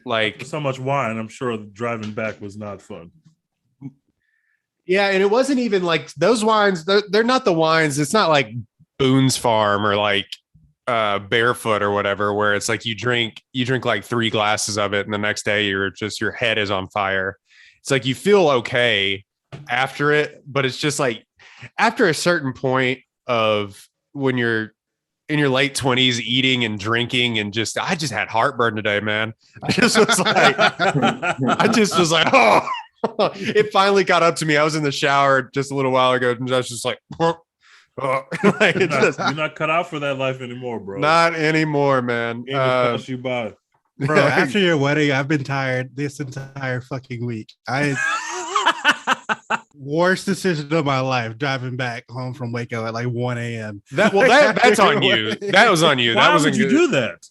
Like so much wine, I'm sure driving back was not fun. Yeah, and it wasn't even like those wines. They're not the wines. It's not like Boone's Farm or like Barefoot or whatever, where it's like you drink like 3 glasses of it, and the next day your head is on fire. It's like you feel okay after it, but it's just like after a certain point of when you're in your late 20s eating and drinking and I just had heartburn today, man. I just was like, oh, it finally got up to me. I was in the shower just a little while ago and I was just like, like you're not cut out for that life anymore, bro. Not anymore, man. Pass you by. Bro, after your wedding, I've been tired this entire fucking week. Worst decision of my life, driving back home from Waco at like 1 a.m. That's on you. That was on you. Why would you do that?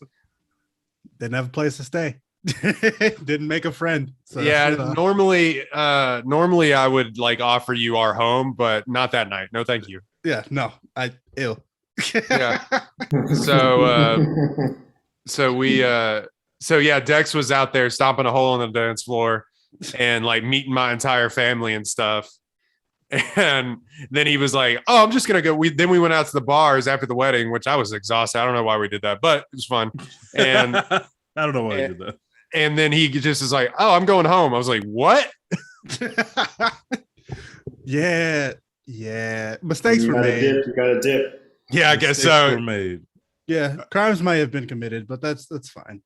Didn't have a place to stay. Didn't make a friend. So, yeah, normally I would like offer you our home, but not that night. No, thank you. Yeah, no, ill. Yeah. So Dex was out there stomping a hole in the dance floor and like meeting my entire family and stuff. And then he was like, "Oh, I'm just gonna go." Then we went out to the bars after the wedding, which I was exhausted. I don't know why we did that, but it was fun. And I don't know why we did that. And then he just is like, "Oh, I'm going home." I was like, "What?" Yeah. Mistakes were made. You got a dip. Yeah, I guess so. Were made. Yeah, crimes might have been committed, but that's fine.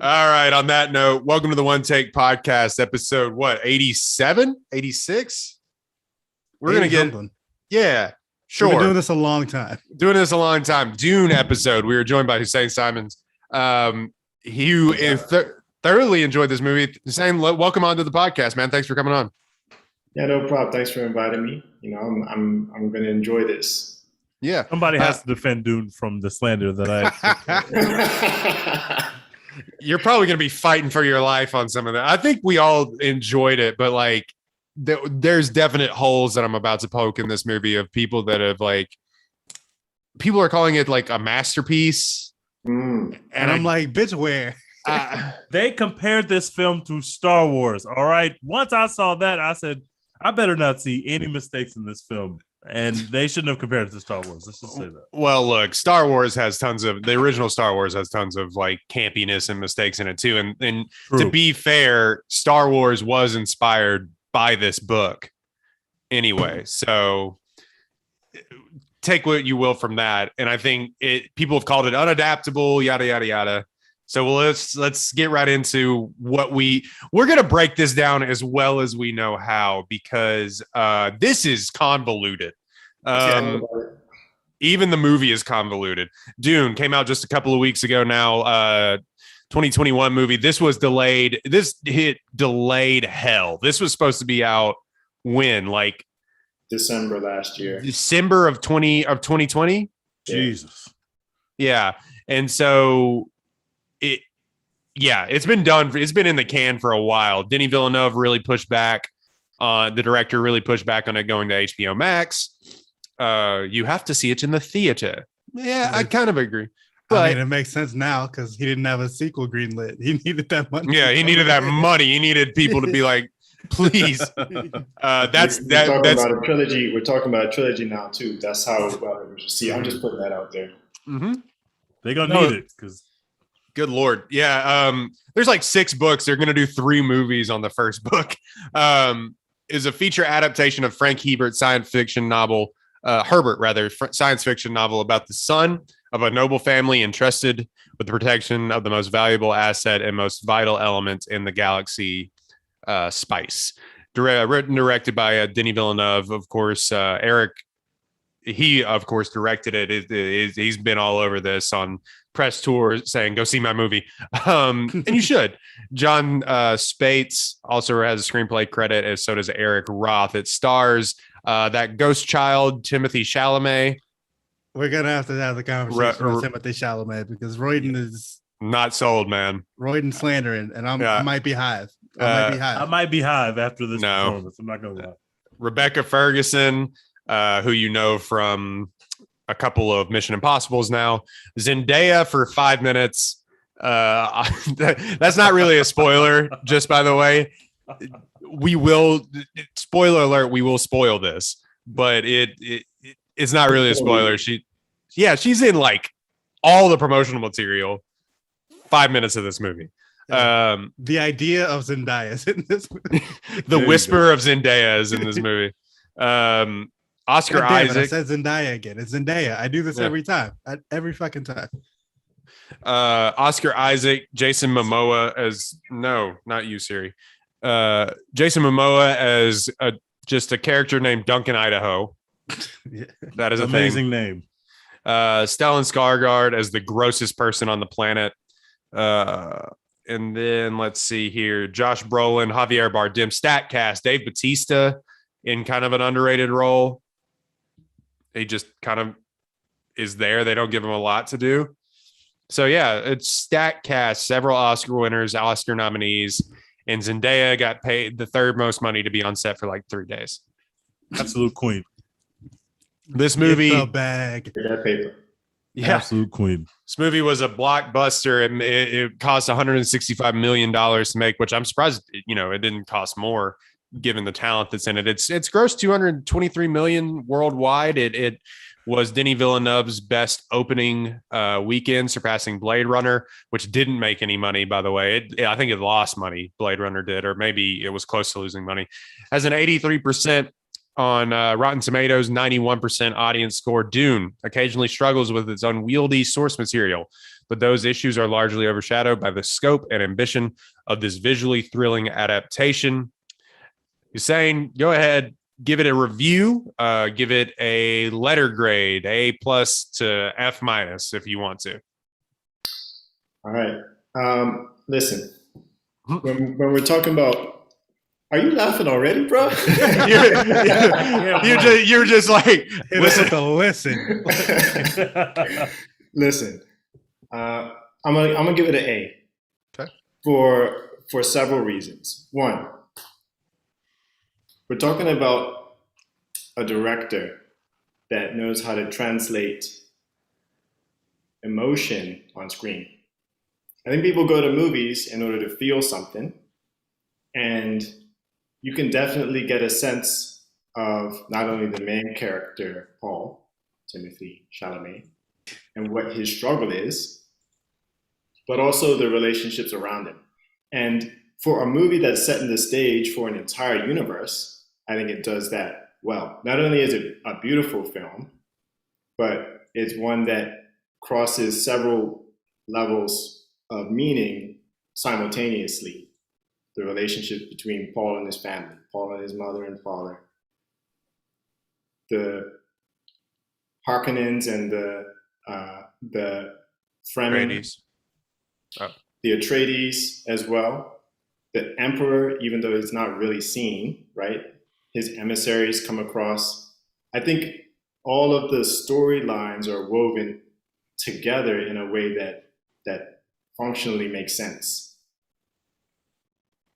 All right. On that note, welcome to the One Take Podcast, episode 87, 86. We're gonna get something. Yeah, sure. We've been doing this a long time. Dune episode. We were joined by Hussein Simons. He thoroughly enjoyed this movie. Hussein, welcome on to the podcast, man. Thanks for coming on. Yeah, no problem. Thanks for inviting me. You know, I'm going to enjoy this. Yeah, somebody has to defend Dune from the slander that I. You're probably going to be fighting for your life on some of that. I think we all enjoyed it, but like, there's definite holes that I'm about to poke in this movie of people that have like, people are calling it like a masterpiece, and I'm like, bitch, where? They compared this film to Star Wars. All right, once I saw that, I said, I better not see any mistakes in this film. And they shouldn't have compared it to Star Wars. Let's just say that. Well, look, the original Star Wars has tons of like campiness and mistakes in it too. And to be fair, Star Wars was inspired by this book anyway. So take what you will from that. And I think people have called it unadaptable, yada, yada, yada. So let's get right into what we're going to break this down as well as we know how, because this is convoluted. Even the movie is convoluted. Dune came out just a couple of weeks ago now, 2021 movie. This was delayed. This hit delayed hell. This was supposed to be out when? Like December last year. December of 2020? Jesus. Yeah. And so it's been done. It's been in the can for a while. Denis Villeneuve really pushed back. The director really pushed back on it going to HBO Max. You have to see it in the theater. Yeah, I kind of agree. But I mean, it makes sense now because he didn't have a sequel greenlit. He needed that money. Yeah, he needed that money. He needed people to be like, please. That's about a trilogy. We're talking about a trilogy now too. That's how. See, I'm just putting that out there. Mm-hmm. They're gonna need it because. Good Lord. Yeah. There's like 6 books. They're going to do 3 movies on the first book. Is a feature adaptation of Frank Herbert's science fiction novel about the son of a noble family entrusted with the protection of the most valuable asset and most vital element in the galaxy, spice. Written and directed by Denis Villeneuve, of course. Eric, he, of course, directed it. He's been all over this on press tour saying, go see my movie. And you should. John Spates also has a screenplay credit, as so does Eric Roth. It stars that ghost child, Timothée Chalamet. We're going to have the conversation with Timothée Chalamet because Royden is not sold, man. Royden slandering, and I might be hive. I might be hive after this performance. I'm not going to lie. Rebecca Ferguson, who you know from a couple of Mission Impossibles now. Zendaya for 5 minutes. That's not really a spoiler, just by the way. We will, spoiler alert, we will spoil this, but it's not really a spoiler. She's in like all the promotional material 5 minutes of this movie. The idea of Zendaya is in this movie. The whisper of Zendaya is in this movie. Oscar Isaac. I said Zendaya again. It's Zendaya. I do this every time. Every fucking time. Oscar Isaac, Jason Momoa as not you, Siri. Jason Momoa as just a character named Duncan Idaho. That is amazing name. Stellan Skarsgård as the grossest person on the planet. And then let's see here. Josh Brolin, Javier Bardem, stat cast, Dave Bautista in kind of an underrated role. He just kind of is there. They don't give him a lot to do. So yeah, it's stat cast, several Oscar winners, Oscar nominees, and Zendaya got paid the third most money to be on set for like 3 days. Absolute queen. This movie, Get the bag. That paper. Yeah, absolute queen. This movie was a blockbuster. It cost $165 million to make, which I'm surprised, it didn't cost more given the talent that's in it. It's grossed $223 million worldwide. It was Denis Villeneuve's best opening weekend, surpassing Blade Runner, which didn't make any money, by the way. I think it lost money, Blade Runner did, or maybe it was close to losing money. Has an 83% on Rotten Tomatoes, 91% audience score. Dune occasionally struggles with its unwieldy source material, but those issues are largely overshadowed by the scope and ambition of this visually thrilling adaptation. Hussein, go ahead, give it a review, give it a letter grade, A+ to F- if you want to. All right. Listen, when we're talking about, are you laughing already, bro? You're just like, listen. Listen, I'm gonna give it an A. Okay. For several reasons. One, we're talking about a director that knows how to translate emotion on screen. I think people go to movies in order to feel something, and you can definitely get a sense of not only the main character, Paul, Timothée Chalamet, and what his struggle is, but also the relationships around him. And for a movie that's set in the stage for an entire universe, I think it does that well. Not only is it a beautiful film, but it's one that crosses several levels of meaning simultaneously. The relationship between Paul and his family, Paul and his mother and father, the Harkonnens and the Fremen, the Atreides as well, the Emperor, even though it's not really seen, right? His emissaries come across. I think all of the storylines are woven together in a way that functionally makes sense.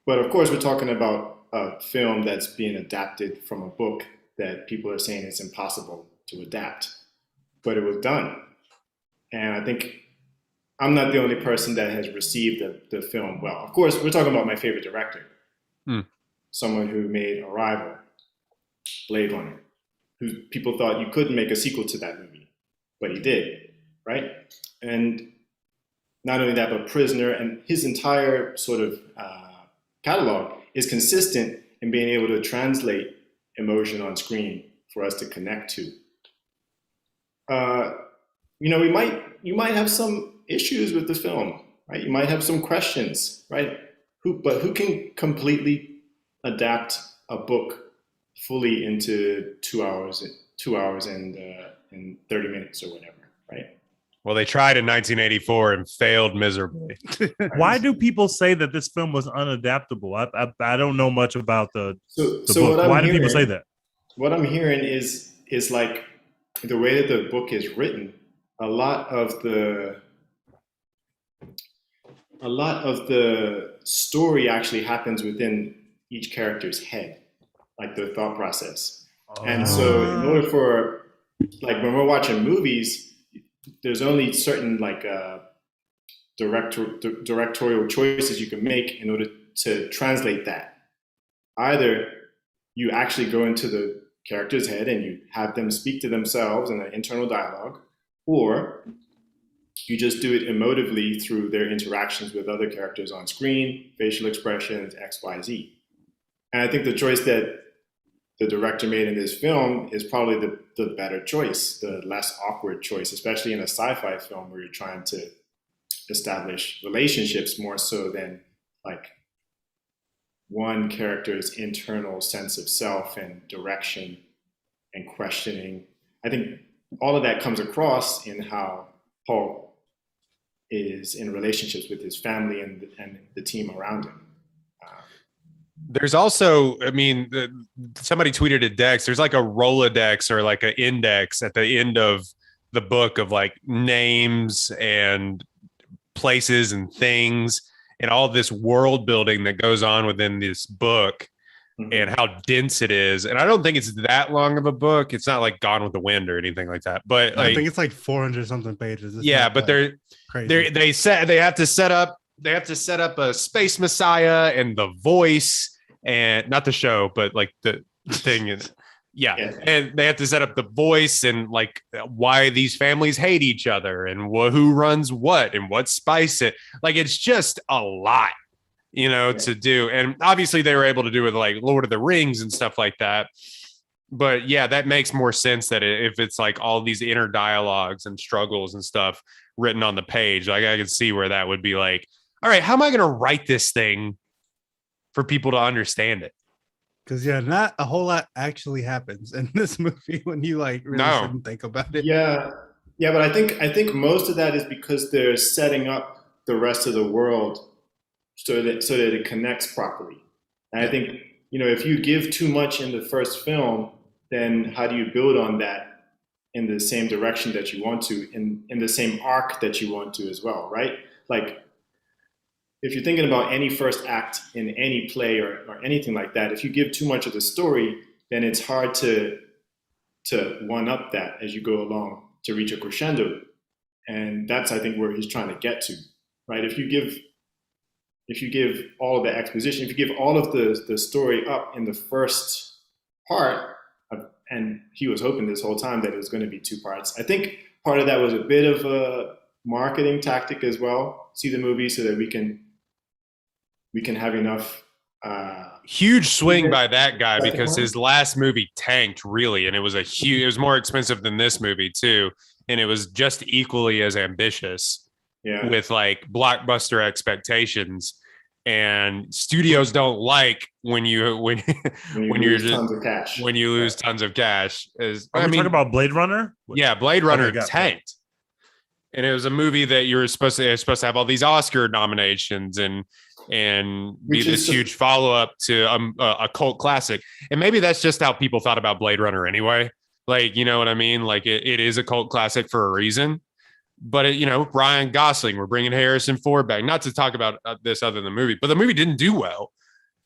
But of course, we're talking about a film that's being adapted from a book that people are saying it's impossible to adapt. But it was done. And I think I'm not the only person that has received the film well. Of course, we're talking about my favorite director. Someone who made Arrival, Blade Runner, who people thought you couldn't make a sequel to that movie, but he did, right? And not only that, but Prisoner, and his entire sort of catalog is consistent in being able to translate emotion on screen for us to connect to. You might have some issues with the film, right? You might have some questions, right? But who can completely adapt a book fully into 2 hours and 30 minutes or whatever, right? Well, they tried in 1984 and failed miserably. Why do people say that this film was unadaptable? I don't know much about the book. Why do people say that? What I'm hearing is like the way that the book is written, a lot of the story actually happens within each character's head, like their thought process. And so in order for like when we're watching movies, there's only certain like directorial choices you can make in order to translate that. Either you actually go into the character's head and you have them speak to themselves in an internal dialogue, or you just do it emotively through their interactions with other characters on screen, facial expressions, X, Y, Z. And I think the choice that the director made in this film is probably the better choice, the less awkward choice, especially in a sci-fi film where you're trying to establish relationships more so than like one character's internal sense of self and direction and questioning. I think all of that comes across in how Paul is in relationships with his family and the team around him. There's also, I mean, somebody tweeted at Dex, there's like a Rolodex or like an index at the end of the book of like names and places and things and all this world building that goes on within this book and how dense it is. And I don't think it's that long of a book. It's not like Gone with the Wind or anything like that. But I think it's like 400 something pages. It's yeah, but like they have to set up a space messiah and the voice, and not the show, but like the thing is, yeah. And they have to set up the voice and like why these families hate each other and who runs what and what spice it. Like it's just a lot, to do. And obviously they were able to do with like Lord of the Rings and stuff like that. But yeah, that makes more sense that if it's like all these inner dialogues and struggles and stuff written on the page, like I can see where that would be like, all right, how am I going to write this thing for people to understand it? Because not a whole lot actually happens in this movie when you like really shouldn't think about it. Yeah, but I think most of that is because they're setting up the rest of the world so that it connects properly. And I think if you give too much in the first film, then how do you build on that in the same direction that you want to, in the same arc that you want to as well, right? Like, if you're thinking about any first act in any play or anything like that, if you give too much of the story, then it's hard to one up that as you go along to reach a crescendo. And that's, I think, where he's trying to get to, right? If you give all of the exposition, if you give all of the story up in the first part, and he was hoping this whole time that it was going to be two parts. I think part of that was a bit of a marketing tactic as well. See the movie so that we can have enough. Huge swing by that guy because his last movie tanked really, and it was more expensive than this movie too, and it was just equally as ambitious with like blockbuster expectations. And studios don't like when you lose tons of cash. When you lose tons of cash. Are we talking about Blade Runner? Yeah, Blade Runner tanked. And it was a movie that you're supposed to have all these Oscar nominations and be this huge follow up to a cult classic. And maybe that's just how people thought about Blade Runner anyway. Like, you know what I mean? Like it is a cult classic for a reason. But Ryan Gosling, we're bringing Harrison Ford back. Not to talk about this other than the movie, but the movie didn't do well.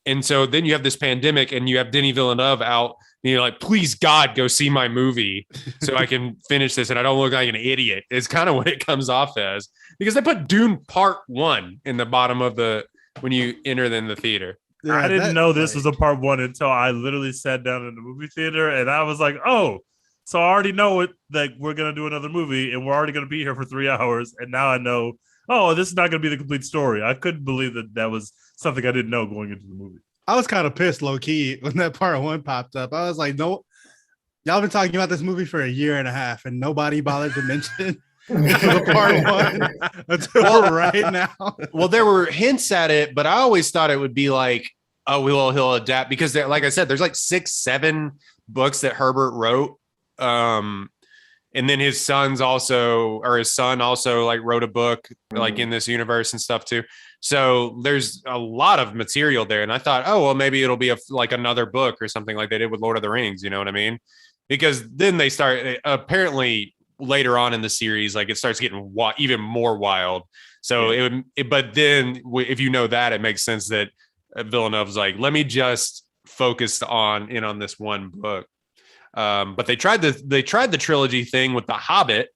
And so then you have this pandemic and you have Denis Villeneuve out, and you're like, please God, go see my movie so I can finish this and I don't look like an idiot. It's kind of what it comes off as, because they put Dune Part 1 in the bottom of when you enter in the theater. Yeah, I didn't know this was a part 1 until I literally sat down in the movie theater and I was like, oh, so I already know it, that we're going to do another movie and we're already going to be here for 3 hours. And now I know, oh, this is not going to be the complete story. I couldn't believe that was something I didn't know going into the movie. I was kind of pissed low key when that part 1 popped up. I was like, no, y'all been talking about this movie for a year and a half and nobody bothered to mention part 1 until right now. Well, there were hints at it, but I always thought it would be like, oh, he'll adapt, because like I said, there's like 6-7 books that Herbert wrote. And then his son also like wrote a book like in this universe and stuff too. So there's a lot of material there. And I thought, oh, well, maybe it'll be like another book or something like they did with Lord of the Rings. You know what I mean? Because then they start apparently later on in the series, like it starts getting even more wild. So but then if you know that, it makes sense that Villeneuve's like, let me just focus on this one book. But they tried the trilogy thing with The Hobbit,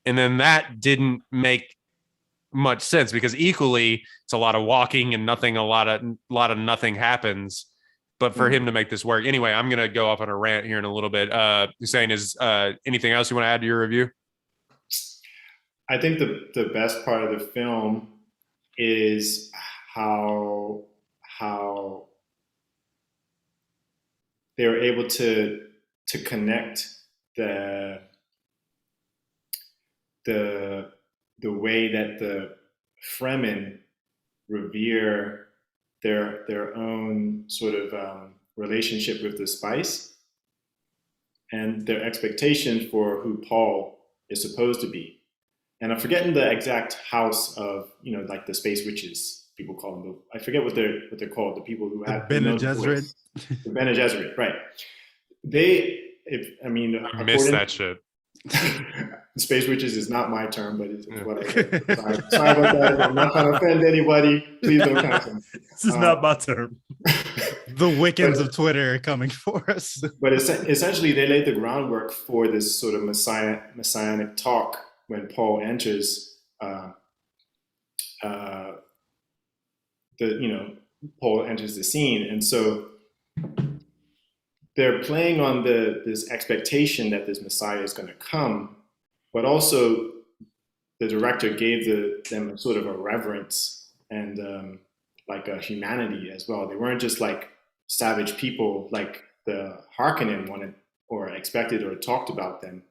and then that didn't make much sense because equally it's a lot of walking and nothing, a lot of nothing happens. But for him to make this work, anyway, I'm gonna go off on a rant here in a little bit. Hussein, is anything else you want to add to your review? I think the best part of the film is how they were able to connect the way that the Fremen revere their own sort of relationship with the spice and their expectation for who Paul is supposed to be. And I'm forgetting the exact house of, like the space witches, people call them. I forget what they're called. The people who have Bene Gesserit. The Bene Gesserit, right? I missed that shit. Space witches is not my term, but it's whatever. Sorry about that. I'm not trying to offend anybody. Please don't cancel me. This is not my term. The Wiccans of Twitter are coming for us. But essentially, they laid the groundwork for this sort of messianic talk when Paul enters. Paul enters the scene, and so they're playing on this expectation that this Messiah is going to come, but also the director gave them sort of a reverence and like a humanity as well. They weren't just like savage people like the Harkonnen wanted or expected or talked about them.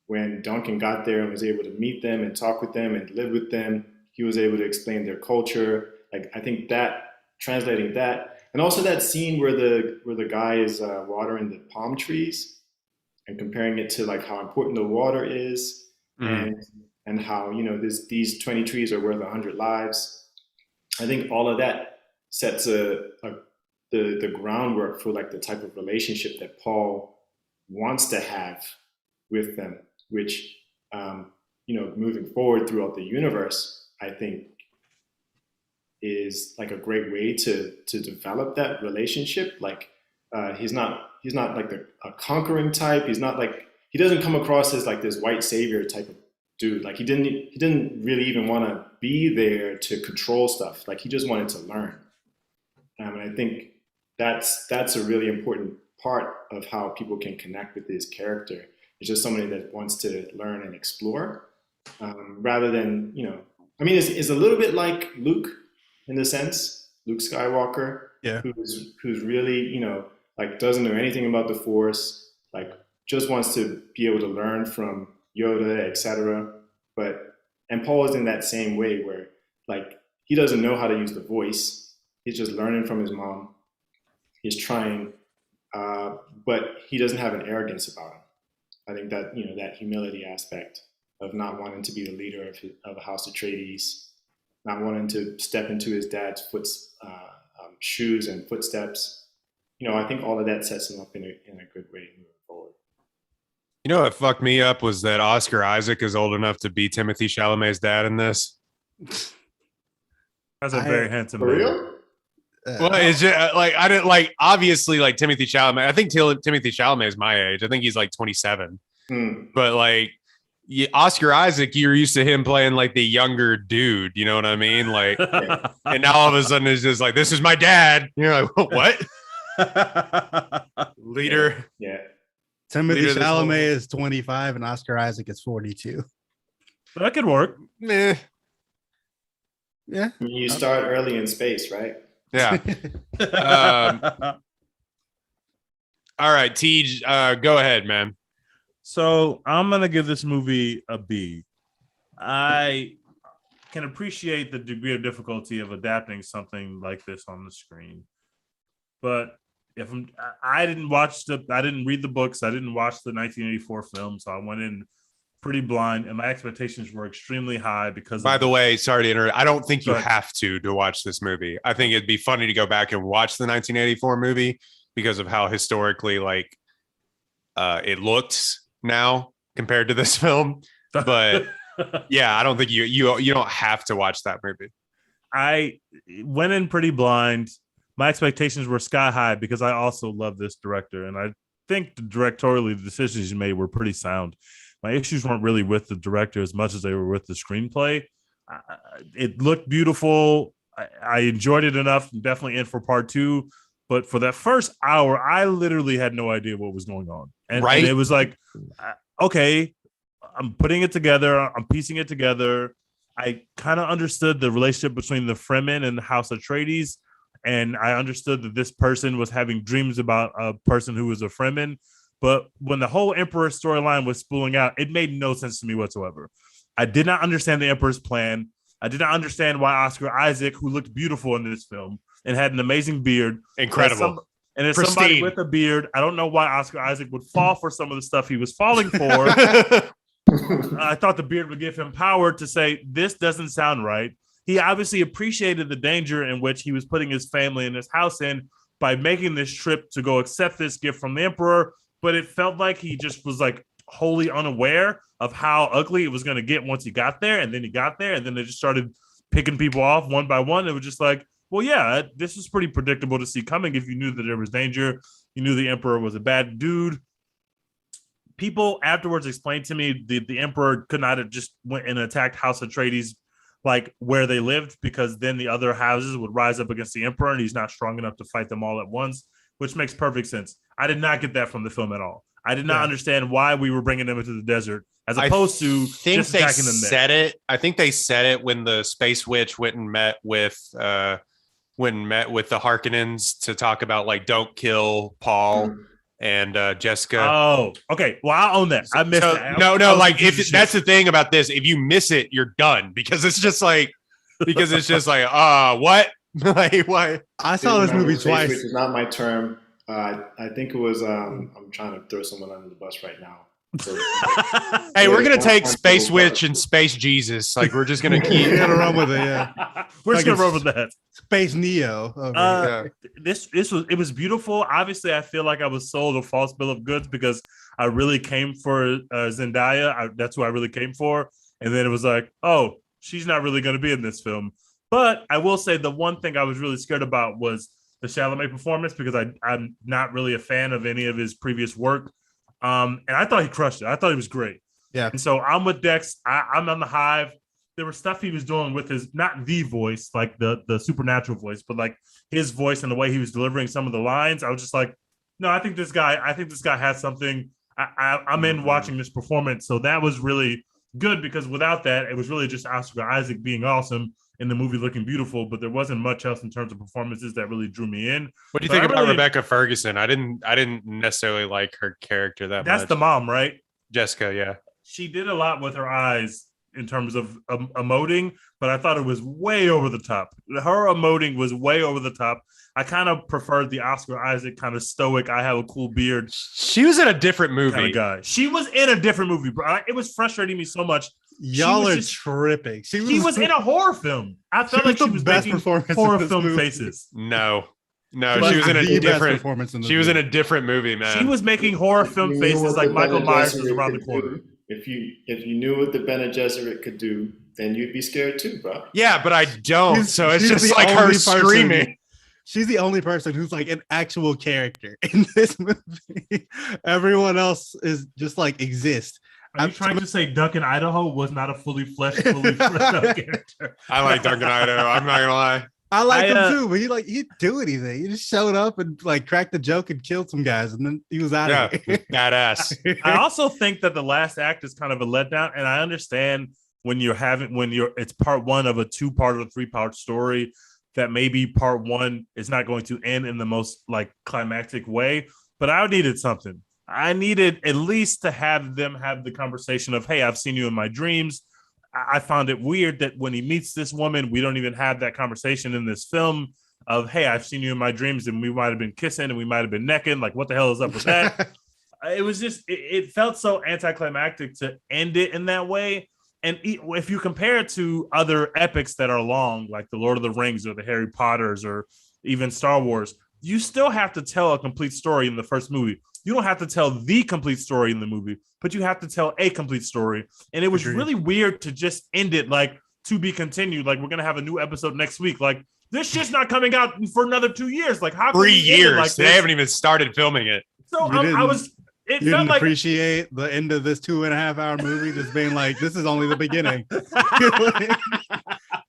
When Duncan got there and was able to meet them and talk with them and live with them, he was able to explain their culture. Like, I think that translating that, and also that scene where the guy is watering the palm trees and comparing it to like how important the water is, and how these 20 trees are worth 100 lives. I think all of that sets the groundwork for like the type of relationship that Paul wants to have with them, which moving forward throughout the universe, I think is like a great way to develop that relationship. Like he's not like a conquering type. He's not like, he doesn't come across as like this white savior type of dude. Like he didn't really even want to be there to control stuff. Like he just wanted to learn. And I think that's a really important part of how people can connect with this character. It's just somebody that wants to learn and explore, rather than, it's a little bit like Luke in the sense, Luke Skywalker, who's really, like doesn't know anything about the Force, like just wants to be able to learn from Yoda, etc. And Paul is in that same way where like he doesn't know how to use the voice. He's just learning from his mom. He's trying, but he doesn't have an arrogance about him. I think that, that humility aspect of not wanting to be the leader of House Atreides, not wanting to step into his dad's shoes and footsteps. I think all of that sets him up in a good way moving forward. You know what fucked me up was that Oscar Isaac is old enough to be Timothy Chalamet's dad in this. That's a very handsome For man. real? Well, it's just like I didn't like obviously like Timothy Chalamet. I think Timothy Chalamet is my age. I think he's like 27. But like Oscar Isaac, you're used to him playing like the younger dude. You know what I mean? Like, and now all of a sudden it's just like, this is my dad. You're like, what? Leader. Yeah. Timothy Leader Chalamet is 25 and Oscar Isaac is 42. That could work. Meh. Yeah. You start early in space, right? Yeah. All right, Tej, go ahead, man. So I'm gonna give this movie a B. I can appreciate the degree of difficulty of adapting something like this on the screen, but I didn't read the books, I didn't watch the 1984 film, so I went in pretty blind, and my expectations were extremely high because. By the way, sorry to interrupt. I don't think you have to watch this movie. I think it'd be funny to go back and watch the 1984 movie because of how historically like it looks now compared to this film. But yeah, I don't think you don't have to watch that movie. I went in pretty blind. My expectations were sky high because I also love this director, and think directorially the decisions you made were pretty sound. My issues weren't really with the director as much as they were with the screenplay. It looked beautiful. I enjoyed it enough. I'm definitely in for part 2. But for that first hour, I literally had no idea what was going on. And it was like, okay, I'm putting it together. I'm piecing it together. I kind of understood the relationship between the Fremen and the House Atreides. And I understood that this person was having dreams about a person who was a Fremen. But when the whole Emperor storyline was spooling out, it made no sense to me whatsoever. I did not understand the Emperor's plan. I did not understand why Oscar Isaac, who looked beautiful in this film and had an amazing beard, incredible, and as somebody with a beard, I don't know why Oscar Isaac would fall for some of the stuff he was falling for. I thought the beard would give him power to say, this doesn't sound right. He obviously appreciated the danger in which he was putting his family and his house in by making this trip to go accept this gift from the Emperor. But it felt like he just was like wholly unaware of how ugly it was going to get once he got there. And then he got there, and then they just started picking people off one by one. It was just like, well, yeah, this was pretty predictable to see coming if you knew that there was danger. You knew the Emperor was a bad dude. People afterwards explained to me the Emperor could not have just went and attacked House Atreides like where they lived, because then the other houses would rise up against the Emperor and he's not strong enough to fight them all at once, which makes perfect sense. I did not get that from the film at all. I did not understand why we were bringing them into the desert as opposed to just attacking them there. I think they said it when the Space Witch went and met with the Harkonnens to talk about like don't kill Paul and Jessica. Oh, okay. Well, I'll own that. I missed that. No. Like if that's the thing about this, if you miss it, you're done because it's just like what? Like why? I saw this movie twice. Which is not my term. I think it was. I'm trying to throw someone under the bus right now. So, hey, we're gonna take Space Witch and Space Jesus. Like we're just gonna keep. We're gonna run with it. Yeah, we're just gonna run with that. Space Neo. This was beautiful. Obviously, I feel like I was sold a false bill of goods because I really came for Zendaya. That's who I really came for, and then it was like, oh, she's not really gonna be in this film. But I will say the one thing I was really scared about was the Chalamet performance, because I'm not really a fan of any of his previous work. And I thought he crushed it. I thought he was great. Yeah. And so I'm with Dex. I'm on the hive. There was stuff he was doing with his, not the voice, like the supernatural voice, but like his voice and the way he was delivering some of the lines. I was just like, no, I think this guy has something. I'm in watching this performance. So that was really good, because without that, it was really just Oscar Isaac being awesome in the movie, looking beautiful, but there wasn't much else in terms of performances that really drew me in. What do you think about Rebecca Ferguson? I didn't necessarily like her character that much. That's the mom, right? Jessica, yeah. She did a lot with her eyes in terms of emoting, but I thought it was way over the top. Her emoting was way over the top. I kind of preferred the Oscar Isaac kind of stoic, I have a cool beard. She was in a different movie. Kind of guy. She was in a different movie, bro. It was frustrating me so much. Y'all are tripping. She was in a horror film. I felt like she was making horror film faces. No, she was in a different performance. She was in a different movie, man. She was making horror film faces like Michael Myers was around the corner. If you knew what the Bene Gesserit could do, then you'd be scared too, bro. Yeah, but I don't. So it's just like her screaming. She's the only person who's like an actual character in this movie. Everyone else is just like exists. I'm trying to say Duncan Idaho was not a fully fleshed character. I like Duncan Idaho. I'm not gonna lie. I like him too, but he didn't do anything. He just showed up and like cracked the joke and killed some guys, and then he was out of here. Badass. I also think that the last act is kind of a letdown, and I understand when it's part one of a 2-part or 3-part story, that maybe part one is not going to end in the most like climactic way, but I needed something. I needed at least to have them have the conversation of, hey, I've seen you in my dreams. I found it weird that when he meets this woman, we don't even have that conversation in this film of, hey, I've seen you in my dreams, and we might have been kissing and we might have been necking. Like, what the hell is up with that? It was just, it felt so anticlimactic to end it in that way. And if you compare it to other epics that are long, like the Lord of the Rings or the Harry Potters or even Star Wars, you still have to tell a complete story in the first movie. You don't have to tell the complete story in the movie, but you have to tell a complete story. And it was really weird to just end it like to be continued. Like, we're going to have a new episode next week. Like, this shit's not coming out for another 2 years. Like, how 3 years? Like they haven't even started filming it. So You I was. It You felt didn't like appreciate the end of this 2.5-hour movie, just being like, "This is only the beginning."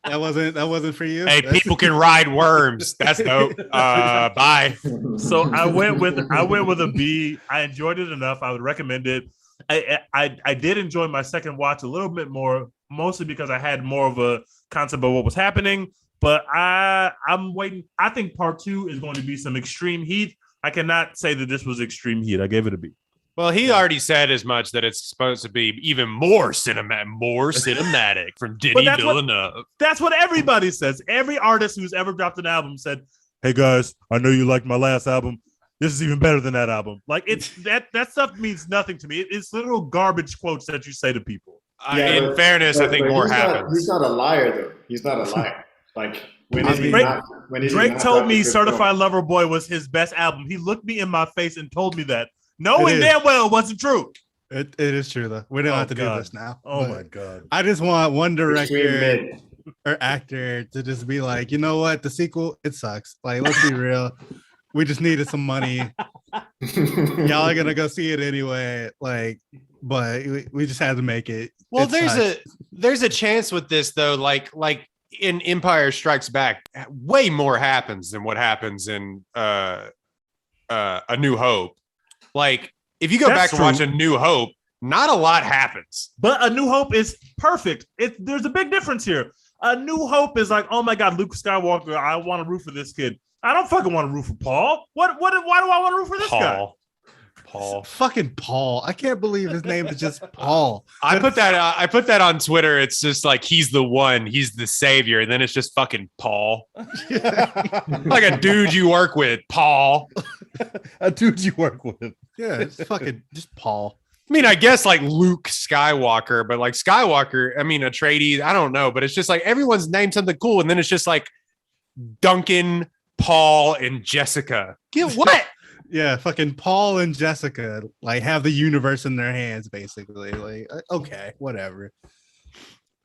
that wasn't for you. Hey, people can ride worms. That's dope. Bye. So I went with a B. I enjoyed it enough. I would recommend it. I did enjoy my second watch a little bit more, mostly because I had more of a concept of what was happening. But I'm waiting. I think part 2 is going to be some extreme heat. I cannot say that this was extreme heat. I gave it a B. Well, he already said as much that it's supposed to be even more cinematic from Denis Villeneuve. That's what everybody says. Every artist who's ever dropped an album said, "Hey guys, I know you liked my last album. This is even better than that album." Like it's that stuff means nothing to me. It's little garbage quotes that you say to people. In fairness, I think more happens. He's not a liar, though. He's not a liar. Like Drake told me "Certified Lover Boy" was his best album. He looked me in my face and told me that, knowing damn well it wasn't true. It is true though. We don't have to do this now. Oh my god! I just want one director or actor to just be like, you know what, the sequel, it sucks. Like, let's be real. We just needed some money. Y'all are gonna go see it anyway. Like, but we just had to make it. Well, there's a chance with this though. Like in Empire Strikes Back, way more happens than what happens in A New Hope. Like, if you go back and watch A New Hope, not a lot happens. But A New Hope is perfect. There's a big difference here. A New Hope is like, oh my God, Luke Skywalker, I want to root for this kid. I don't fucking want to root for Paul. Why do I want to root for this guy? Fucking Paul. I can't believe his name is just Paul. I put that on Twitter. It's just like, he's the one, he's the savior, and then it's just fucking Paul. Like a dude you work with, Paul. A dude you work with. Yeah, it's fucking just Paul. I mean, I guess like Luke Skywalker, but like Skywalker, I mean, Atreides, I don't know, but it's just like everyone's named something cool, and then it's just like Duncan, Paul, and Jessica. Get what? Yeah, fucking Paul and Jessica like have the universe in their hands, basically. Like, okay, whatever.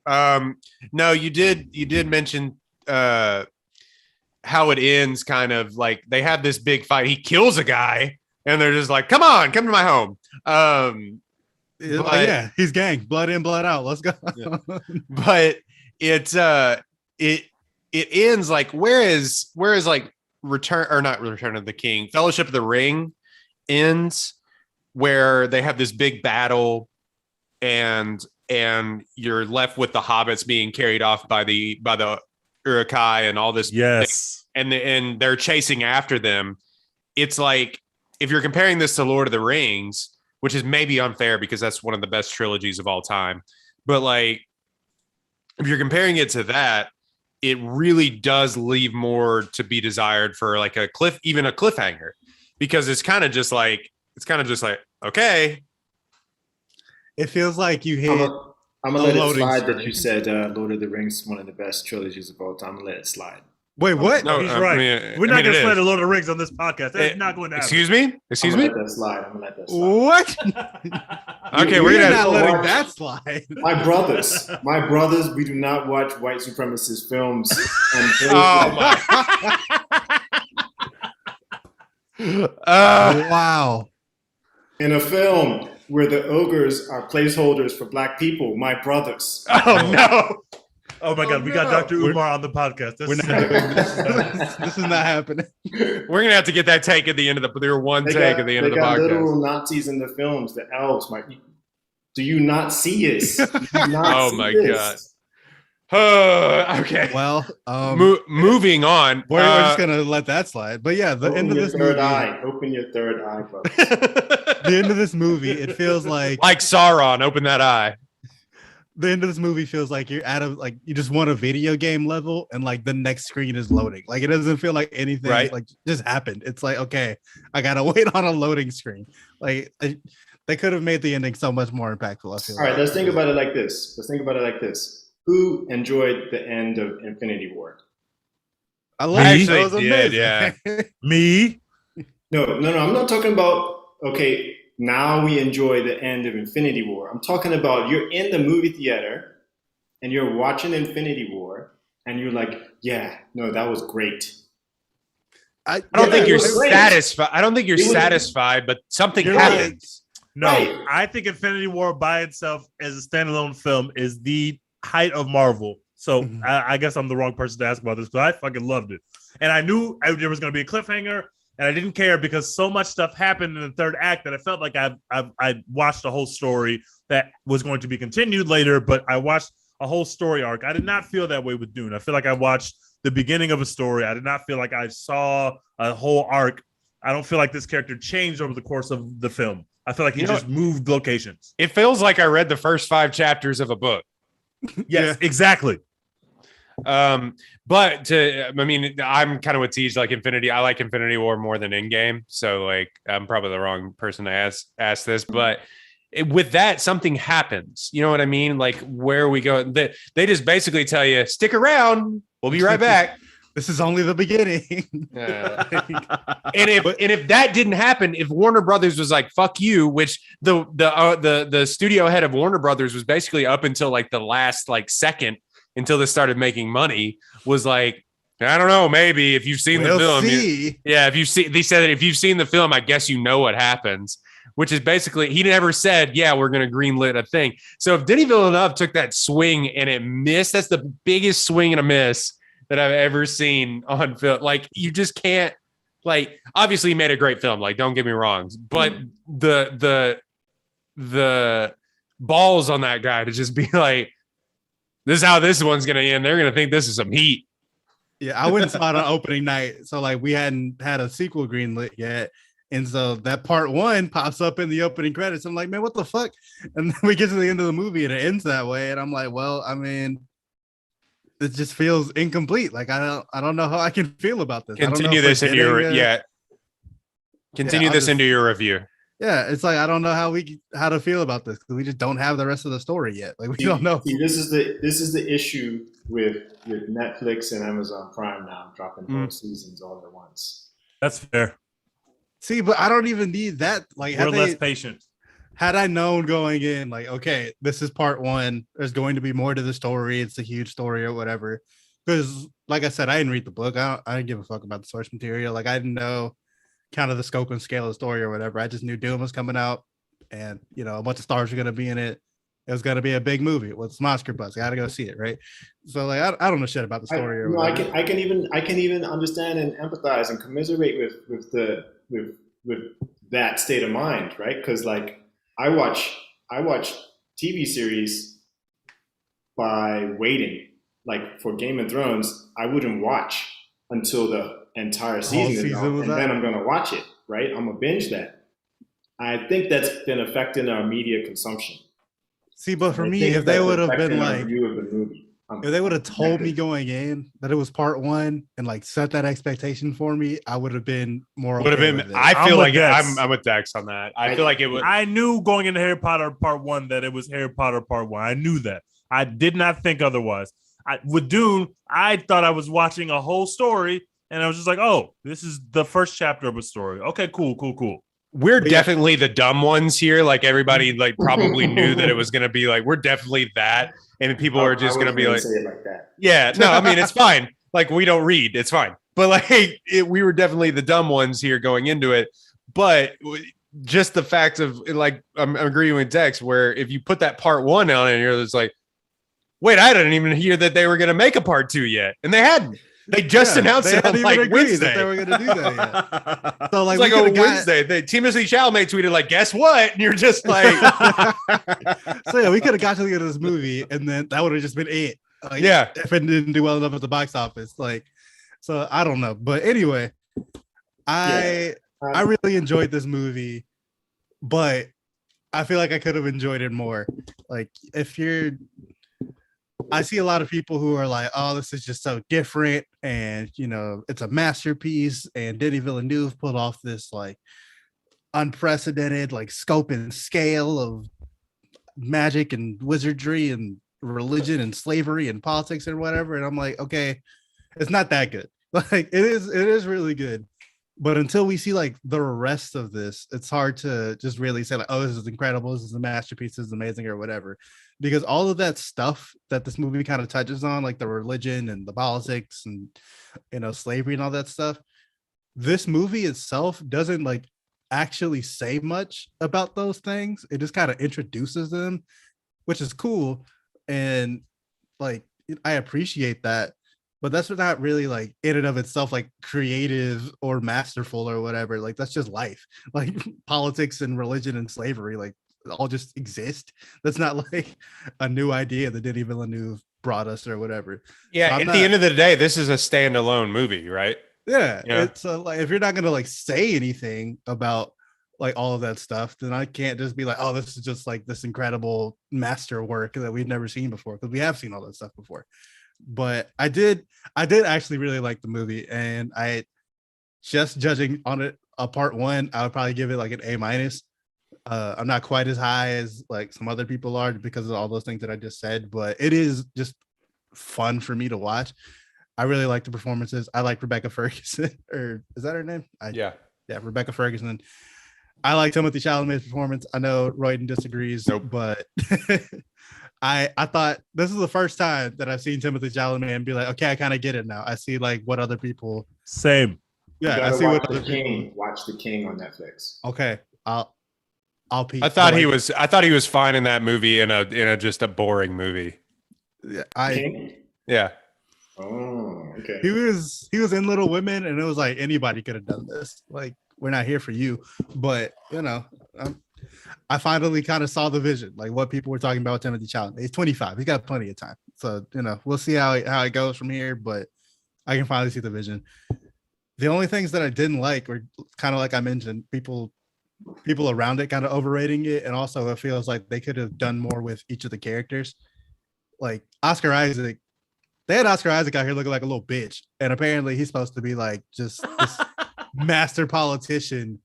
No, you did mention how it ends, kind of like they have this big fight. He kills a guy, and they're just like, "Come on, come to my home." Yeah, he's gang, blood in, blood out. Let's go. Yeah. But it ends like whereas like Return of the King, Fellowship of the Ring ends, where they have this big battle, and you're left with the hobbits being carried off by the Uruk-hai and all this. Yes, and they're chasing after them. It's like, if you're comparing this to Lord of the Rings, which is maybe unfair because that's one of the best trilogies of all time, but like, if you're comparing it to that, it really does leave more to be desired for like even a cliffhanger, because it's kind of just like, okay. It feels like you hit. I'm gonna let it slide that you said Lord of the Rings is one of the best trilogies of all time. I'm gonna let it slide. Wait, what? No, he's right. We're not going to play the Lord of the Rings on this podcast. That's not going to happen. Excuse me? I'm gonna let that slide. What? Okay, we're not letting that slide. My brothers, we do not watch white supremacist films. Wow. In a film where the ogres are placeholders for black people, my brothers. Oh no. Oh my God, we got Dr. Umar on the podcast. We're not doing this. This is not happening. We're gonna have to get that take at the end of the take at the end of the podcast. Literal Nazis in the films, the elves. Do you not see this? Oh my God. Okay. Well, moving on. We're just gonna let that slide. But yeah, the end of this movie. Open your third eye, bro. The end of this movie, it feels like Sauron. Open that eye. The end of this movie feels like you're you just want a video game level, and like the next screen is loading. Like, it doesn't feel like anything like just happened. It's like, okay, I gotta wait on a loading screen. Like, they could have made the ending so much more impactful. I feel. All right, let's think about it like this. Who enjoyed the end of Infinity War? I actually did. Yeah. Me? No. I'm not talking about. Okay. Now we enjoy the end of Infinity War. I'm talking about, you're in the movie theater and you're watching Infinity War and you're like, yeah, no, that was great. I don't think you're strange. satisfied. I don't think you're It was- satisfied, but something You're happens. No, Right. I think Infinity War by itself as a standalone film is the height of Marvel. So Mhm. I guess I'm the wrong person to ask about this, but I fucking loved it. And I knew there was going to be a cliffhanger, and I didn't care because so much stuff happened in the third act that I felt like I watched a whole story that was going to be continued later, but I watched a whole story arc. I did not feel that way with Dune. I feel like I watched the beginning of a story. I did not feel like I saw a whole arc. I don't feel like this character changed over the course of the film. I feel like he just moved locations. It feels like I read the first 5 chapters of a book. Yes, exactly. I'm kind of with Tej, like I like Infinity War more than Endgame, so like I'm probably the wrong person to ask this, but with that, something happens. You know what I mean? Like where we go, they just basically tell you, stick around, we'll be right back. This is only the beginning. And if that didn't happen, if Warner Brothers was like fuck you, which the studio head of Warner Brothers was basically up until like the last like second until they started making money, was like, I don't know, maybe if you've seen the film, they said that if you've seen the film, I guess you know what happens. Which is basically, he never said, yeah, we're going to greenlit a thing. So if Denis Villeneuve took that swing and it missed, that's the biggest swing and a miss that I've ever seen on film. Like, you just can't, like, obviously he made a great film. Like, don't get me wrong, but the balls on that guy to just be like, this is how this one's going to end. They're going to think this is some heat. Yeah, I went and saw it on opening night. So like we hadn't had a sequel greenlit yet. And so that part 1 pops up in the opening credits. I'm like, man, what the fuck? And then we get to the end of the movie and it ends that way. And I'm like, well, I mean, it just feels incomplete. Like I don't know how I can feel about this. Continue this into your into your review. Yeah, it's like I don't know how to feel about this because we just don't have the rest of the story yet. Like we don't know. See, this is the issue with Netflix and Amazon Prime now dropping whole seasons all at once. That's fair. See, but I don't even need that. Like, we're less patient. Had I known going in, like, okay, this is part 1. There's going to be more to the story. It's a huge story or whatever. Because, like I said, I didn't read the book. I didn't give a fuck about the source material. Like, I didn't know kind of the scope and scale of the story or whatever. I just knew Dune was coming out, and a bunch of stars were going to be in it. It was going to be a big movie with some Oscar buzz. I got to go see it, right? So, like, I don't know shit about the story or whatever. I can even understand and empathize and commiserate with that state of mind, right? Because like I watch TV series by waiting. Like for Game of Thrones, I wouldn't watch until the entire season is out, and then I'm gonna watch it, right? I'm gonna binge that. I think that's been affecting our media consumption. See, but for me, if they would have been like, view of the movie. if they would have told me going in that it was part 1 and like set that expectation for me, I would have been more. Would have been. I feel like I'm with Dex on that. I feel like it would. I knew going into Harry Potter Part 1 that it was Harry Potter Part 1. I knew that. I did not think otherwise. With Dune, I thought I was watching a whole story, and I was just like, "Oh, this is the first chapter of a story." Okay, cool. We're definitely the dumb ones here. Like everybody, like probably knew that it was going to be like we're definitely that, and people are just going to be like, say it like that. Yeah, no, I mean it's fine. Like we don't read, it's fine. But like we were definitely the dumb ones here going into it. But just the fact of like I'm agreeing with Dex, where if you put that part 1 on it, you're just like, wait, I didn't even hear that they were going to make a part 2 yet, and they hadn't. They just announced it on like Wednesday. That they were going to do that yet. So like, it's like Wednesday. Timothy Chalamet tweeted like, "Guess what?" And you're just like, so yeah, we could have got to the end of this movie, and then that would have just been it. Like, yeah, if it didn't do well enough at the box office, like, so I don't know. But anyway, I really enjoyed this movie, but I feel like I could have enjoyed it more. Like, I see a lot of people who are like, oh, this is just so different. And, it's a masterpiece. And Denis Villeneuve put off this like unprecedented like scope and scale of magic and wizardry and religion and slavery and politics and whatever. And I'm like, okay, it's not that good. Like it is really good. But until we see like the rest of this, it's hard to just really say like, oh, this is incredible. This is a masterpiece. This is amazing or whatever. Because all of that stuff that this movie kind of touches on, like the religion and the politics and, slavery and all that stuff, this movie itself doesn't like actually say much about those things. It just kind of introduces them, which is cool. And like, I appreciate that, but that's not really like in and of itself like creative or masterful or whatever. Like that's just life. Like politics and religion and slavery, like all just exist. That's not like a new idea that Denis Villeneuve brought us or whatever. Yeah, So at the end of the day, this is a standalone movie, right? yeah, Yeah. it's like if you're not gonna like say anything about like all of that stuff, then I can't just be like, oh, this is just like this incredible masterwork that we've never seen before, because we have seen all that stuff before. But I did actually really like the movie, and I just judging on it a part one, I would probably give it like an A minus. I'm not quite as high as like some other people are because of all those things that I just said, but it is just fun for me to watch. I really like the performances. I like Rebecca Ferguson, or is that her name? Yeah, Rebecca Ferguson. I like Timothée Chalamet's performance. I know Royden disagrees, but I thought this is the first time that I've seen Timothée Chalamet and be like, okay, I kind of get it now. I see like what other people. Same. Yeah, I see what other people. Watch The King on Netflix. Okay, I'll peep. I thought he was fine in that movie in a just a boring movie. King? Yeah. Oh, okay. He was in Little Women, and it was like anybody could have done this. Like, we're not here for you, but you know, I finally kind of saw the vision, like what people were talking about with Timothée Chalamet. He's 25. He's got plenty of time, so you know, we'll see how it goes from here. But I can finally see the vision. The only things that I didn't like were kind of like I mentioned, people around it kind of overrating it, and also it feels like they could have done more with each of the characters. Like Oscar Isaac. They had Oscar Isaac out here looking like a little bitch, and apparently he's supposed to be like just this master politician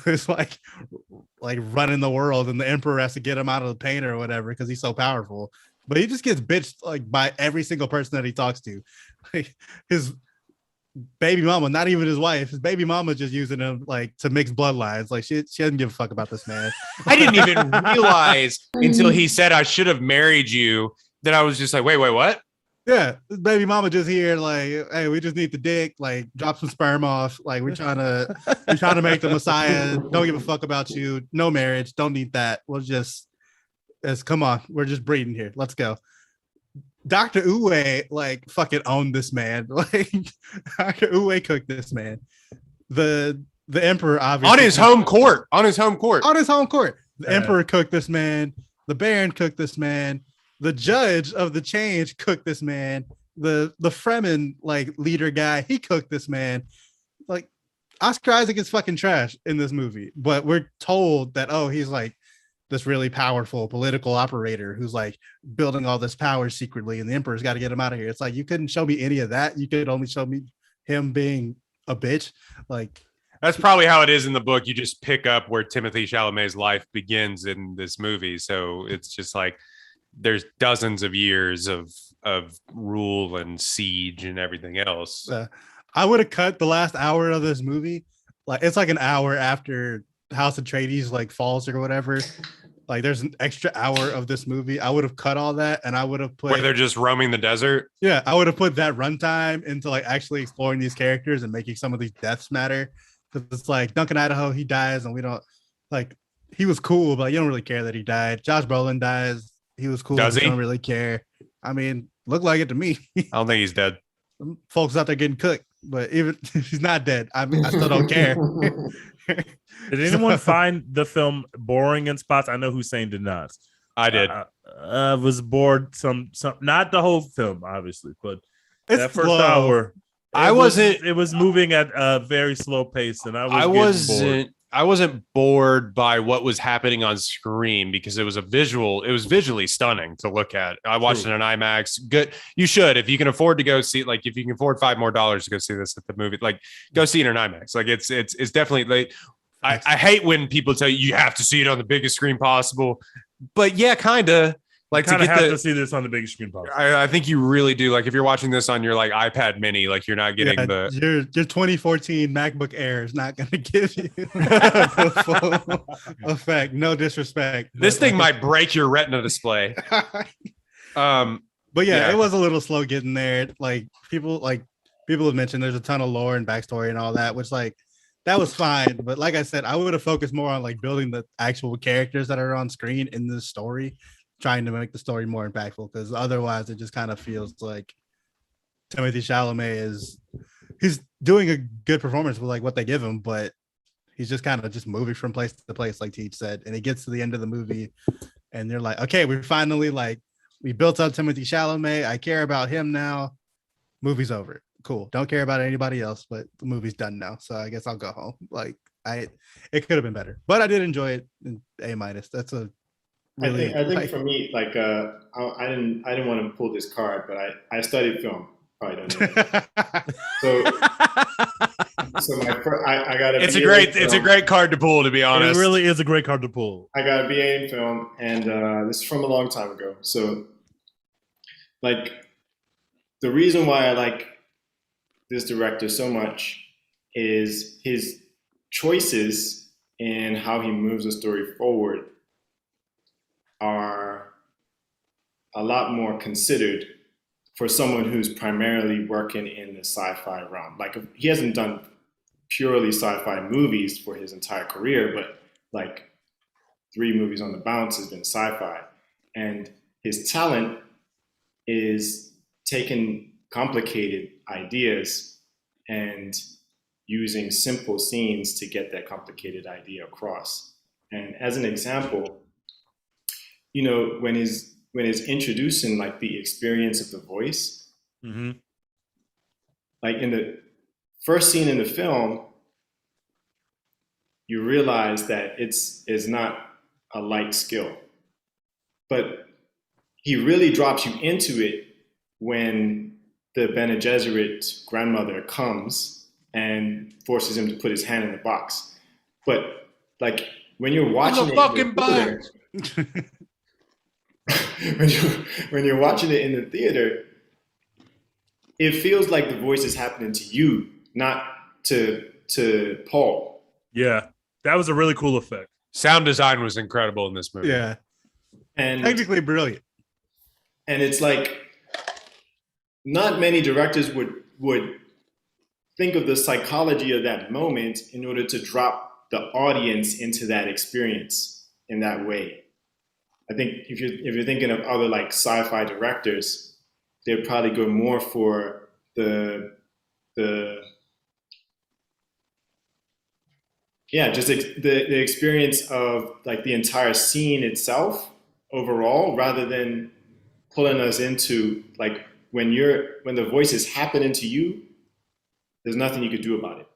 who's like running the world, and the emperor has to get him out of the paint or whatever because he's so powerful. But he just gets bitched like by every single person that he talks to. Like his baby mama, not even his wife, his baby mama just using him like to mix bloodlines. Like she doesn't give a fuck about this man. I didn't even realize until he said I should have married you that I was just like, wait, what? Yeah, baby mama just here like, hey, we just need the dick, like drop some sperm off, like we're trying to make the Messiah. Don't give a fuck about you. No marriage. Don't need that. We'll just come on. We're just breeding here. Let's go. Dr. Uwe like fucking owned this man. Like Dr. Uwe cooked this man. The emperor obviously on his home court. The emperor cooked this man. The baron cooked this man. The judge of the change cooked this man. The Fremen like leader guy, he cooked this man. Like Oscar Isaac is fucking trash in this movie, but we're told that he's like this really powerful political operator who's like building all this power secretly, and the emperor's got to get him out of here. It's like you couldn't show me any of that. You could only show me him being a bitch. Like that's probably how it is in the book. You just pick up where Timothée Chalamet's life begins in this movie, so it's just like there's dozens of years of rule and siege and everything else. I would have cut the last hour of this movie. Like it's like an hour after House Atreides like falls or whatever. Like there's an extra hour of this movie. I would have cut all that, and I would have put where they're just roaming the desert. Yeah, I would have put that runtime into like actually exploring these characters and making some of these deaths matter. Because it's like Duncan Idaho, he dies, and we don't like he was cool, but you don't really care that he died. Josh Brolin dies. He was cool. Does he? Don't really care. I mean, looked like it to me. I don't think he's dead. Folks out there getting cooked, but even if he's not dead, I mean, I still don't care. Did anyone find the film boring in spots? I know Hussein did not. I did. I was bored. Some, not the whole film, obviously, but it's that first slow. hour. It was moving at a very slow pace, and I wasn't bored by what was happening on screen because it was visually stunning to look at. I watched it in IMAX. Good. You should, if you can afford to go see, like if you can afford $5 more to go see this at the movie, like go see it in IMAX. Like it's definitely like, I hate when people tell you have to see it on the biggest screen possible, but yeah, kind of. Like kind of have to see this on the biggest screen possible. I think you really do. Like if you're watching this on your like iPad mini, like you're not getting your 2014 MacBook Air is not going to give you the full effect. No disrespect. This thing might break your Retina display. But yeah, it was a little slow getting there. Like people people have mentioned there's a ton of lore and backstory and all that, which like that was fine. But like I said, I would have focused more on like building the actual characters that are on screen in this story, trying to make the story more impactful. Because otherwise, it just kind of feels like Timothy Chalamet he's doing a good performance with like what they give him, but he's just kind of just moving from place to place, like Teach said. And it gets to the end of the movie, and they're like, okay, we're finally like we built up Timothy Chalamet. I care about him now. Movie's over. Cool. Don't care about anybody else, but the movie's done now. So I guess I'll go home. Like it could have been better, but I did enjoy it. In A-. That's a really. I think for me, like I didn't want to pull this card, but I studied film. Probably don't know. So I got a. It's a great card to pull, to be honest. It really is a great card to pull. I got a BA in film, and this is from a long time ago. So, like, the reason why I like this director so much is his choices in how he moves the story forward are a lot more considered for someone who's primarily working in the sci-fi realm. Like, he hasn't done purely sci-fi movies for his entire career, but like 3 movies on the bounce has been sci-fi. And his talent is taking complicated ideas and using simple scenes to get that complicated idea across. And as an example, you know, when he's introducing like the experience of the voice, like in the first scene in the film, you realize that it's not a light skill, but he really drops you into it when the Bene Gesserit grandmother comes and forces him to put his hand in the box. But like when you're watching when you're watching it in the theater, it feels like the voice is happening to you, not to Paul. Yeah, that was a really cool effect. Sound design was incredible in this movie. Yeah, and technically brilliant. And it's like not many directors would think of the psychology of that moment in order to drop the audience into that experience in that way. I think if you're thinking of other like sci-fi directors, they'd probably go more for the experience of like the entire scene itself overall, rather than pulling us into like when the voice is happening to you, there's nothing you could do about it.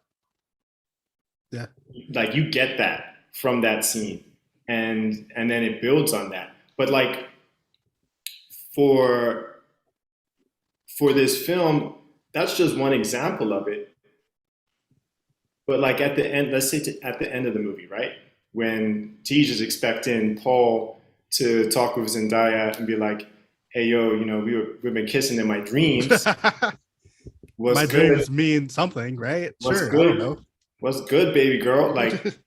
Yeah, like you get that from that scene. And then it builds on that. But like for this film, that's just one example of it. But like at the end, let's say at the end of the movie, right? When Tej is expecting Paul to talk with Zendaya and be like, "Hey, yo, you know, we've been kissing in my dreams." My dreams mean something, right? What's sure, good? I don't know. What's good, baby girl? Like he's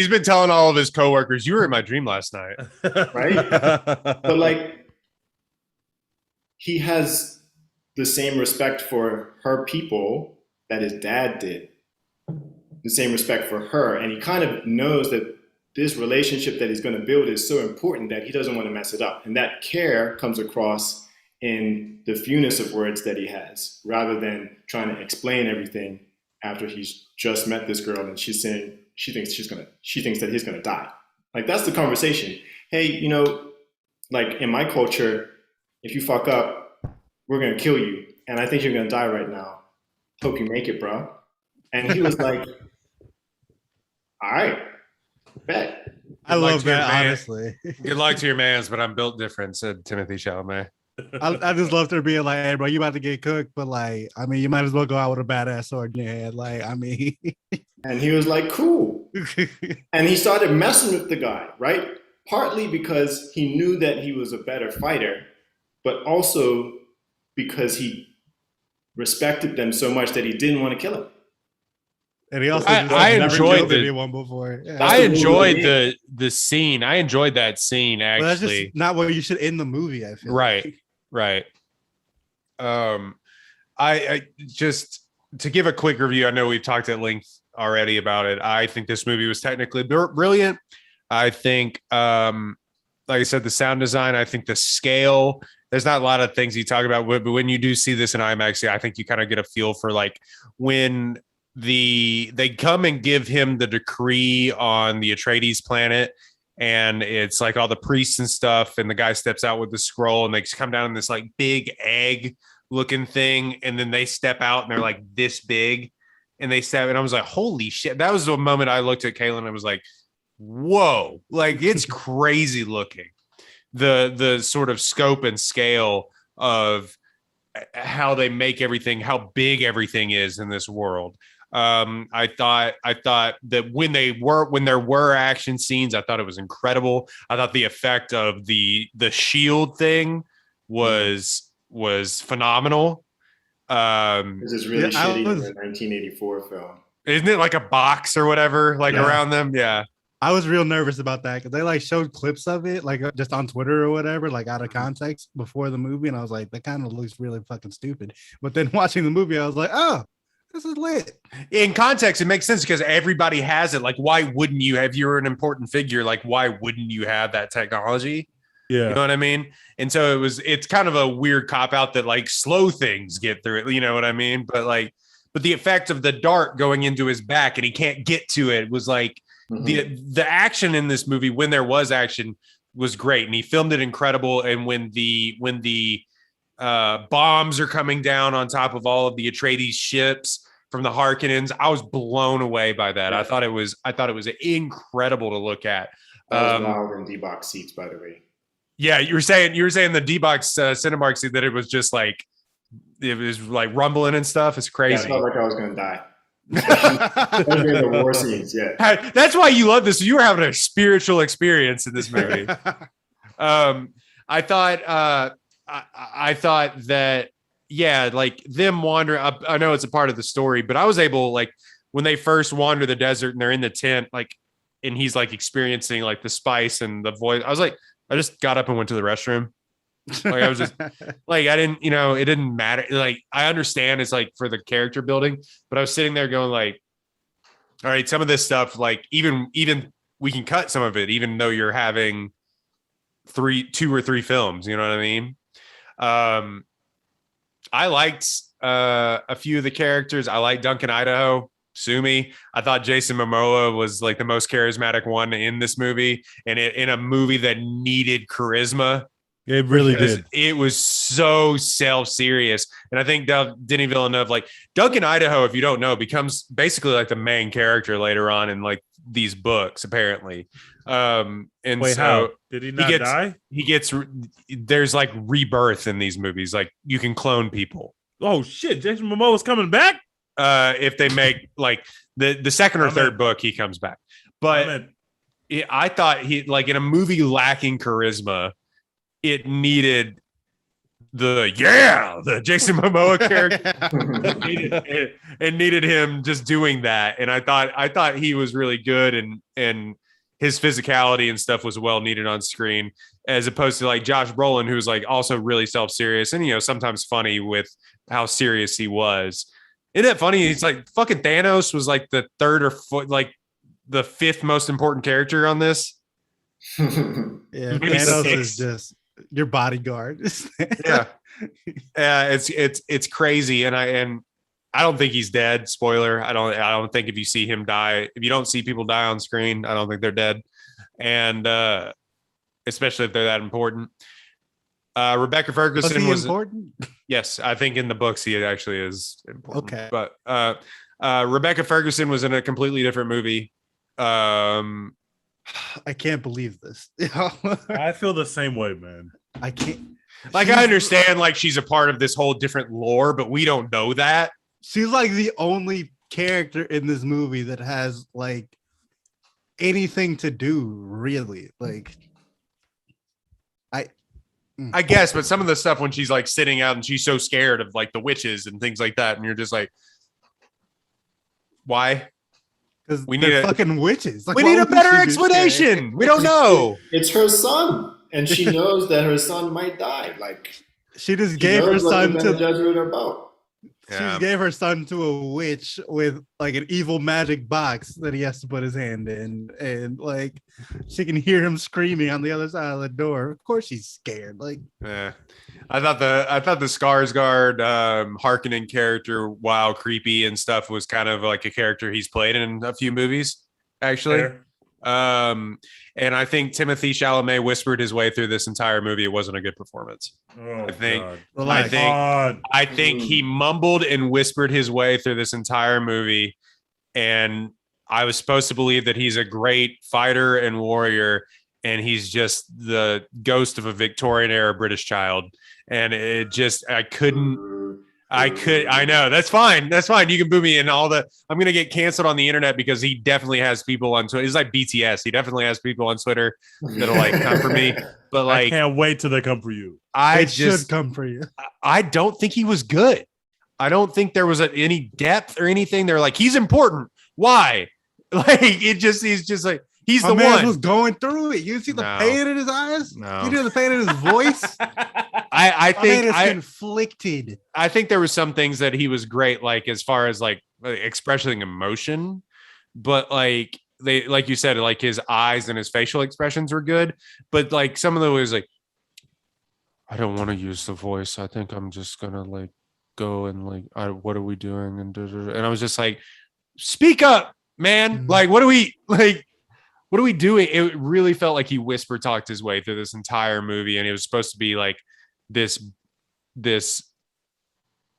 been telling all of his coworkers, "You were in my dream last night," right? But like, he has the same respect for her people that his dad did. The same respect for her, and he kind of knows that this relationship that he's going to build is so important that he doesn't want to mess it up, and that care comes across in the fewness of words that he has, rather than trying to explain everything after he's just met this girl and she's saying she thinks that he's gonna die. Like, that's the conversation. Hey, you know, like in my culture, if you fuck up, we're gonna kill you, and I think you're gonna die right now. Hope you make it, bro. And he was like, all right, bet. I love that, honestly. Good luck to your mans, but I'm built different, said Timothy Chalamet. I just loved her being like, "Hey, bro, you about to get cooked, but like, I mean, you might as well go out with a badass sword in your hand." Like, I mean, and he was like, "Cool," and he started messing with the guy, right? Partly because he knew that he was a better fighter, but also because he respected them so much that he didn't want to kill him. And he also I enjoyed anyone before. Yeah. I enjoyed the scene. I enjoyed that scene, actually. But that's just not what you should end the movie, I feel. Right. I just to give a quick review. I know we've talked at length already about it. I think this movie was technically brilliant. I think, like I said, the sound design. I think the scale. There's not a lot of things you talk about, but when you do see this in IMAX, yeah, I think you kind of get a feel for like when they come and give him the decree on the Atreides planet, and it's like all the priests and stuff, and the guy steps out with the scroll, and they just come down in this like big egg looking thing, and then they step out and they're like this big, and they step, and I was like, holy shit. That was the moment I looked at Kaylin and I was like, whoa, like it's crazy looking. The sort of scope and scale of how they make everything, how big everything is in this world. I thought that when there were action scenes, I thought it was incredible. I thought the effect of the shield thing was phenomenal. This is really shitty in the 1984 film. Isn't it like a box or whatever, like around them? Yeah. I was real nervous about that because they like showed clips of it, like just on Twitter or whatever, like out of context before the movie. And I was like, that kind of looks really fucking stupid. But then watching the movie, I was like, oh, this is lit. In context, it makes sense because everybody has it. Like, why wouldn't you? If you're an important figure, like, why wouldn't you have that technology? Yeah. You know what I mean? And so it's kind of a weird cop out that like slow things get through it. You know what I mean? But the effect of the dart going into his back and he can't get to it was like, the action in this movie, when there was action, was great, and he filmed it incredible. And when the bombs are coming down on top of all of the Atreides ships from the Harkonnens, I was blown away by that. I thought it was incredible to look at. That was loud in D-box seats, by the way. Yeah, you were saying the D-box Cinemark seat that it was just like it was like rumbling and stuff. It's crazy. Yeah, I felt like I was gonna die. Especially the war scenes, yeah. That's why you love this. You were having a spiritual experience in this movie. I thought that, yeah, like them wandering up. I know it's a part of the story, but I was able, like, when they first wander the desert and they're in the tent, like, and he's like experiencing like the spice and the voice. I was like, I just got up and went to the restroom. Like I was just like, I didn't, it didn't matter. Like, I understand it's like for the character building, but I was sitting there going like, all right, some of this stuff, like even we can cut some of it, even though you're having 2 or 3 films, you know what I mean? I liked a few of the characters. I liked Duncan Idaho, Sumi. I thought Jason Momoa was like the most charismatic one in this movie, and in a movie that needed charisma. It really did. It was so self-serious. And I think Denis Villeneuve, like Duncan Idaho, if you don't know, becomes basically like the main character later on in like these books, apparently. And wait, so how? Did he not die? There's like rebirth in these movies. Like you can clone people. Oh shit. Jason Momoa's coming back? If they make like the second or third book, he comes back. But I thought he, like in a movie lacking charisma, it needed the Jason Momoa character. It needed him just doing that. And I thought he was really good, and his physicality and stuff was well needed on screen, as opposed to like Josh Brolin, who's like also really self-serious and, sometimes funny with how serious he was. Isn't that funny? It's like fucking Thanos was like the third or like the 5th most important character on this. Yeah, Thanos is just your bodyguard. Yeah, it's crazy, and I don't think he's dead. Spoiler: I don't think if you see him die, if you don't see people die on screen, I don't think they're dead, and especially if they're that important. Rebecca Ferguson was important. Yes, I think in the books he actually is important. Okay, but Rebecca Ferguson was in a completely different movie. I can't believe this. I feel the same way, man. I can't. Like, I understand, like, she's a part of this whole different lore, but we don't know that. She's like the only character in this movie that has like anything to do, really. Like, I guess, but some of the stuff when she's like sitting out and she's so scared of like the witches and things like that, and you're just like, why? Because we need fucking witches. Like, we need a better explanation. We don't know. It's her son, and she knows that her son might die. Like, she just gave her son to judge her about. She gave her son to a witch with like an evil magic box that he has to put his hand in, and like she can hear him screaming on the other side of the door. Of course, she's scared. Like, yeah, I thought the Skarsgård Harkonnen character, while creepy and stuff, was kind of like a character he's played in a few movies, actually. Fair. And I think Timothy Chalamet whispered his way through this entire movie. It wasn't a good performance. Oh, I think. God. I think he mumbled and whispered his way through this entire movie, and I was supposed to believe that he's a great fighter and warrior, and he's just the ghost of a Victorian era British child. And it just, I know that's fine. You can boo me and all the, I'm going to get canceled on the internet because he definitely has people on Twitter. He's like BTS. He definitely has people on Twitter that'll like come for me, but like, I can't wait till they come for you. they should come for you. I don't think he was good. I don't think there was any depth or anything. They're like, he's important. Why? Like, he's just like, he's My the man one. was going through it. You see the pain in his eyes? No. You hear the pain in his voice? I think it's inflicted. I think there was some things that he was great, like as far as like expressing emotion, but like they, like you said, like his eyes and his facial expressions were good, but like some of them was like, I don't want to use the voice. I think I'm just gonna like go and like, what are we doing? And I was just like, speak up, man. Like, what are we doing? It really felt like he whisper talked his way through this entire movie, and it was supposed to be like this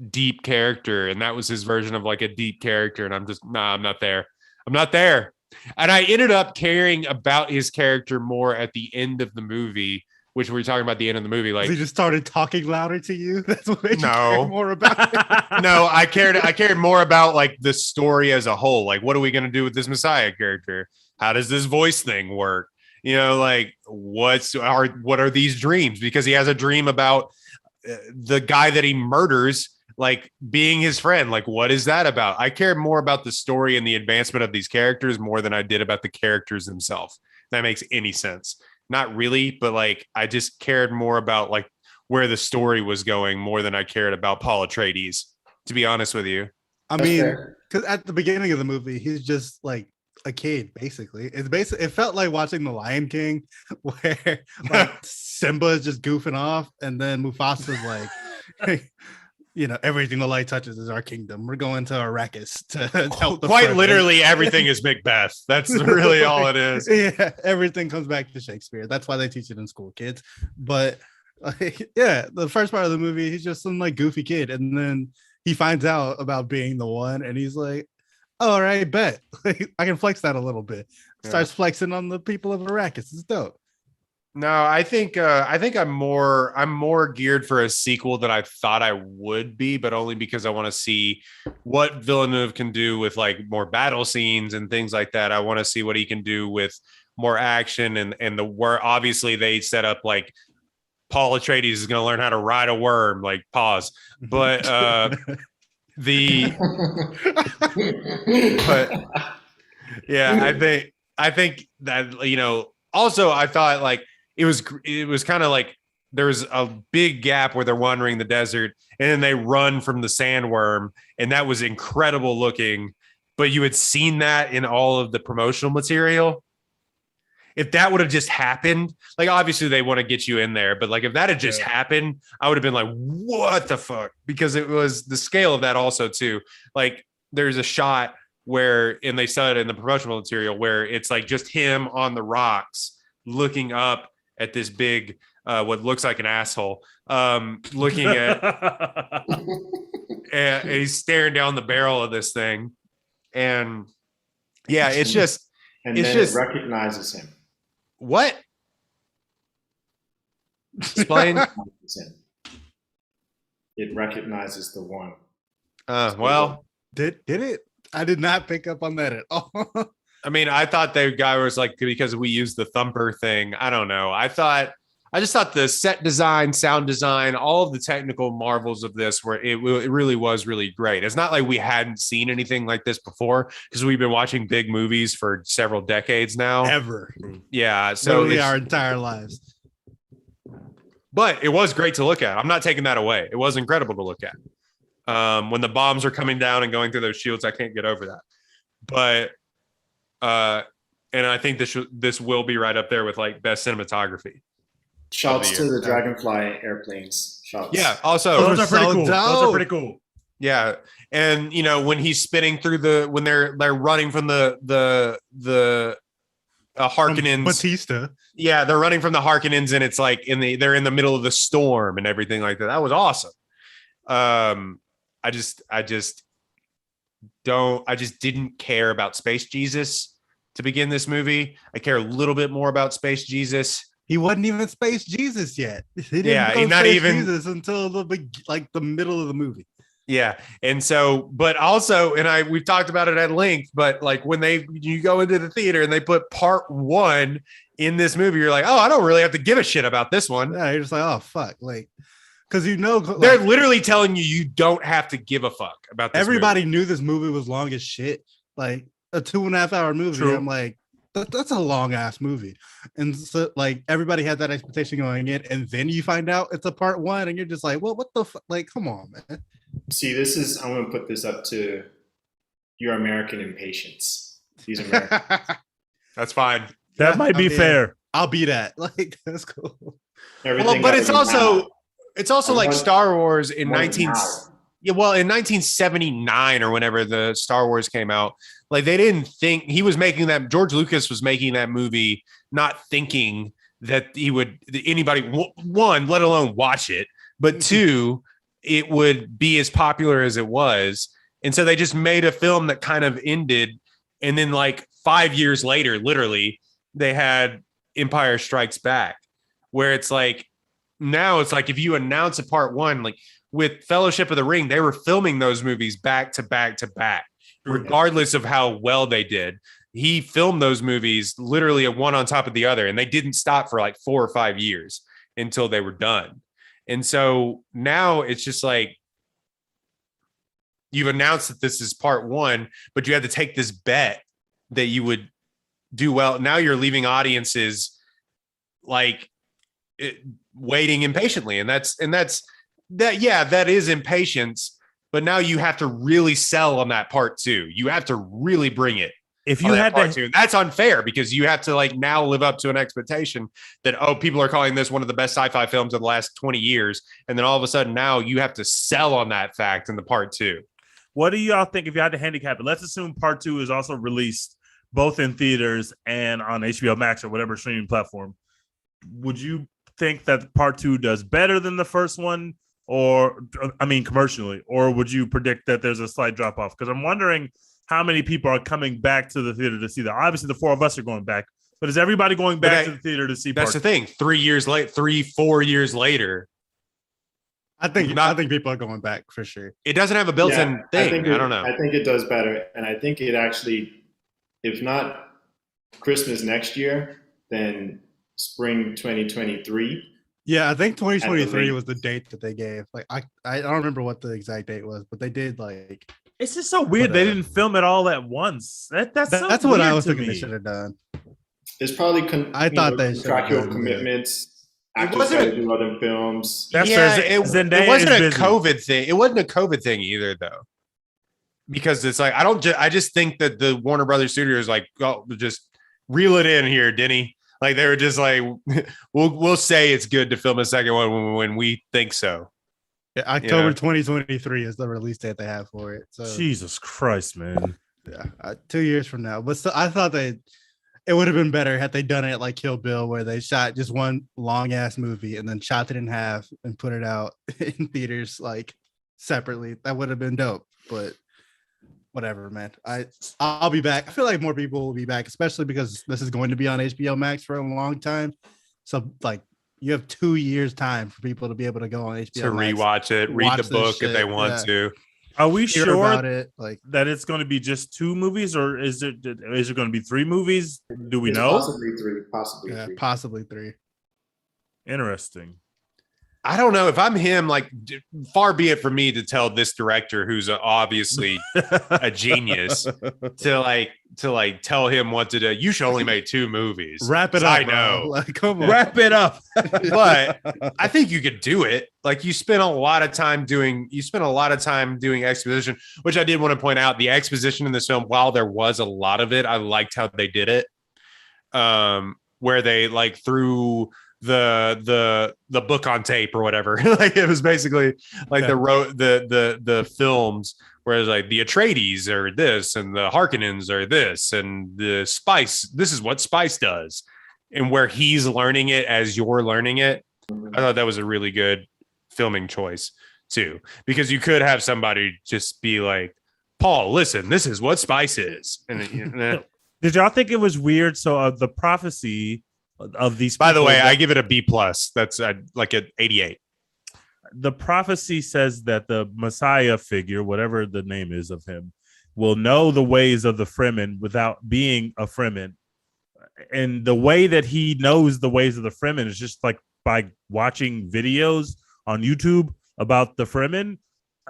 deep character, and that was his version of like a deep character. And I'm just, I'm not there. And I ended up caring about his character more at the end of the movie, which we were talking about the end of the movie. Like, he just started talking louder to you. That's what made you No. care more about it. no, I cared more about like the story as a whole. Like, what are we going to do with this Messiah character? How does this voice thing work? You know, like what are these dreams? Because he has a dream about the guy that he murders, like being his friend. Like, what is that about? I cared more about the story and the advancement of these characters more than I did about the characters themselves. If that makes any sense. Not really, but like I just cared more about like where the story was going more than I cared about Paul Atreides, to be honest with you. I mean, because at the beginning of the movie, he's just like a kid, basically. It felt like watching The Lion King, where like Simba is just goofing off, and then Mufasa's like, you know, everything the light touches is our kingdom. We're going to Arrakis to help the Quite Fremen. literally, everything is Macbeth. That's really all it is. Yeah, everything comes back to Shakespeare. That's why they teach it in school, kids. But like, yeah, the first part of the movie, he's just some like goofy kid, and then he finds out about being the one, and he's like, oh, all right, bet. I can flex that a little bit. Starts flexing on the people of Arrakis. It's dope. No, I think I'm more geared for a sequel than I thought I would be, but only because I want to see what Villeneuve can do with like more battle scenes and things like that. I want to see what he can do with more action and the where obviously they set up like Paul Atreides is going to learn how to ride a worm, like pause. But but yeah, I think that, you know, also I thought like it was kind of like there was a big gap where they're wandering the desert and then they run from the sandworm, and that was incredible looking, but you had seen that in all of the promotional material. If that would have just happened, like obviously they want to get you in there, but like if that had just happened, I would have been like, what the fuck? Because it was the scale of that also too. Like there's a shot where, and they saw it in the promotional material, where it's like just him on the rocks looking up at this big, what looks like an asshole, looking at, and he's staring down the barrel of this thing. And yeah, it's just, and it's then just it recognizes him. What? Explain. It recognizes the one. Well, did it? I did not pick up on that at all. I mean, I thought the guy was like, because we used the thumper thing. I don't know. I just thought the set design, sound design, all of the technical marvels of this were, it really was really great. It's not like we hadn't seen anything like this before, because we've been watching big movies for several decades now. Ever. Yeah. So literally our entire lives. But it was great to look at. I'm not taking that away. It was incredible to look at. When the bombs are coming down and going through those shields, I can't get over that. But and I think this will be right up there with like best cinematography. Shouts to the Dragonfly airplanes. Shouts. Yeah. Also, Those are pretty so cool. dope. Those are pretty cool. yeah, and when he's spinning through when they're running from the Harkonnens. Batista. Yeah, they're running from the Harkonnens, and it's like they're in the middle of the storm and everything like that. That was awesome. I just didn't care about Space Jesus to begin this movie. I care a little bit more about Space Jesus. He wasn't even Space Jesus yet. He didn't Yeah, become not Space even- Jesus until the middle of the movie. Yeah. And so, but also, we've talked about it at length, but like when you go into the theater and they put part 1 in this movie, you're like, oh, I don't really have to give a shit about this one. Yeah, you're just like, oh fuck, like, because They're literally telling you don't have to give a fuck about this everybody movie. knew this movie was long as shit. Like a 2.5 hour movie. True. I'm like, that's a long ass movie. And so like everybody had that expectation going in, and then you find out it's a part 1, and you're just like, well, what the fuck? Like, come on, man. See, I'm going to put this up to your American impatience. These Americans. That's fine. That Yeah, might be I mean, fair. I'll be that. Like, that's cool. Everything But that it's we also have. like Star Wars in More 19 now. Yeah, well, in 1979 or whenever the Star Wars came out, like they didn't think he was making that. George Lucas was making that movie, not thinking that anybody one, let alone watch it, but 2, it would be as popular as it was. And so they just made a film that kind of ended. And then like 5 years later, literally, they had Empire Strikes Back, where it's like, now it's like if you announce a part 1, like with Fellowship of the Ring, they were filming those movies back to back to back, regardless of how well they did. He filmed those movies literally one on top of the other, and they didn't stop for like 4 or 5 years until they were done. And so now it's just like you've announced that this is part 1, but you had to take this bet that you would do well. Now you're leaving audiences like waiting impatiently, and that is impatience. But now you have to really sell on that part 2. You have to really bring it. If you had part to, 2. That's unfair because you have to like now live up to an expectation that, oh, people are calling this one of the best sci-fi films of the last 20 years. And then all of a sudden now you have to sell on that fact in the part 2. what do y'all think if you had to handicap it? Let's assume part 2 is also released both in theaters and on HBO Max or whatever streaming platform. Would you think that part 2 does better than the first one, or commercially, or would you predict that there's a slight drop off? Because I'm wondering how many people are coming back to the theater to see that. Obviously, the 4 of us are going back, but is everybody going back to the theater to see? That's the thing. 4 years later, I think people are going back for sure. it doesn't have a built-in thing. I don't know. I think it does better, and I think it actually, if not Christmas next year, then spring 2023. Yeah, I think 2023 was the date that they gave. Like, I don't remember what the exact date was, but they did like. It's just so weird they didn't film it all at once. That's what I was to thinking me. they should have done. There's probably contractual done, commitments. It Actors wasn't got to do other films. That's yeah, fair. it Zendaya wasn't is a busy. COVID thing. It wasn't a COVID thing either, though, because it's like I just think that the Warner Brothers Studios like, oh, just reel it in here, Denny. Like they were just like, we'll say it's good to film a second one when we think so. Yeah, October 2023 is the release date they have for it. So Jesus Christ, man. yeah, 2 years from now. But still, I thought it would have been better had they done it like Kill Bill, where they shot just one long ass movie and then chopped it in half and put it out in theaters like separately. That would have been dope. But whatever, man. I'll be back. I feel like more people will be back, especially because this is going to be on HBO Max for a long time. So like you have 2 years time for people to be able to go on HBO To Max, rewatch it, read watch the this book if shit, they want yeah. to. Are we hear sure about it. Like that it's going to be just 2 movies, or is it going to be 3 movies? Do we It's know? Possibly three. possibly 3. Interesting. I don't know if I'm him, like far be it from me to tell this director who's obviously a genius to tell him what to do. You should only make 2 movies. Wrap it up. I know. Bro. Like, come on. Wrap it up. But I think you could do it. Like you spent a lot of time doing exposition, which I did want to point out. The exposition in this film, while there was a lot of it, I liked how they did it. Where they like threw the book on tape or whatever. Like it was basically like the films where it's like the Atreides are this and the Harkonnens are this and the spice. This is what spice does. And where he's learning it as you're learning it. I thought that was a really good filming choice too, because you could have somebody just be like, Paul, listen, this is what spice is. And did y'all think it was weird? So the prophecy of these. By the way, I give it a B+. That's like an 88. The prophecy says that the Messiah figure, whatever the name is of him, will know the ways of the Fremen without being a Fremen. And the way that he knows the ways of the Fremen is just like by watching videos on YouTube about the Fremen,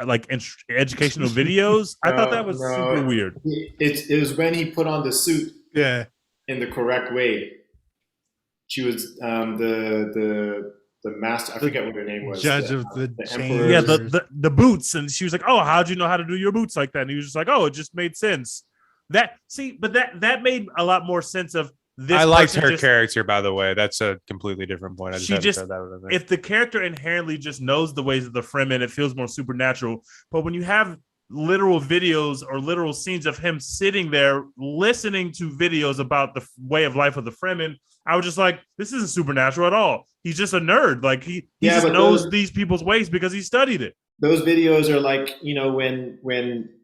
like educational videos. I thought that was super weird. It was when he put on the suit in the correct way. She was the master. I forget what her name was. Judge of the emperor. Yeah, the boots, and she was like, "Oh, how'd you know how to do your boots like that?" And he was just like, "Oh, it just made sense." But that made a lot more sense of this. I liked her character, by the way. That's a completely different point. If the character inherently just knows the ways of the Fremen, it feels more supernatural. But when you have literal videos or literal scenes of him sitting there listening to videos about the way of life of the Fremen, I was just like, this isn't supernatural at all. He's just a nerd. Like he just knows these people's ways because he studied it. Those videos are like, when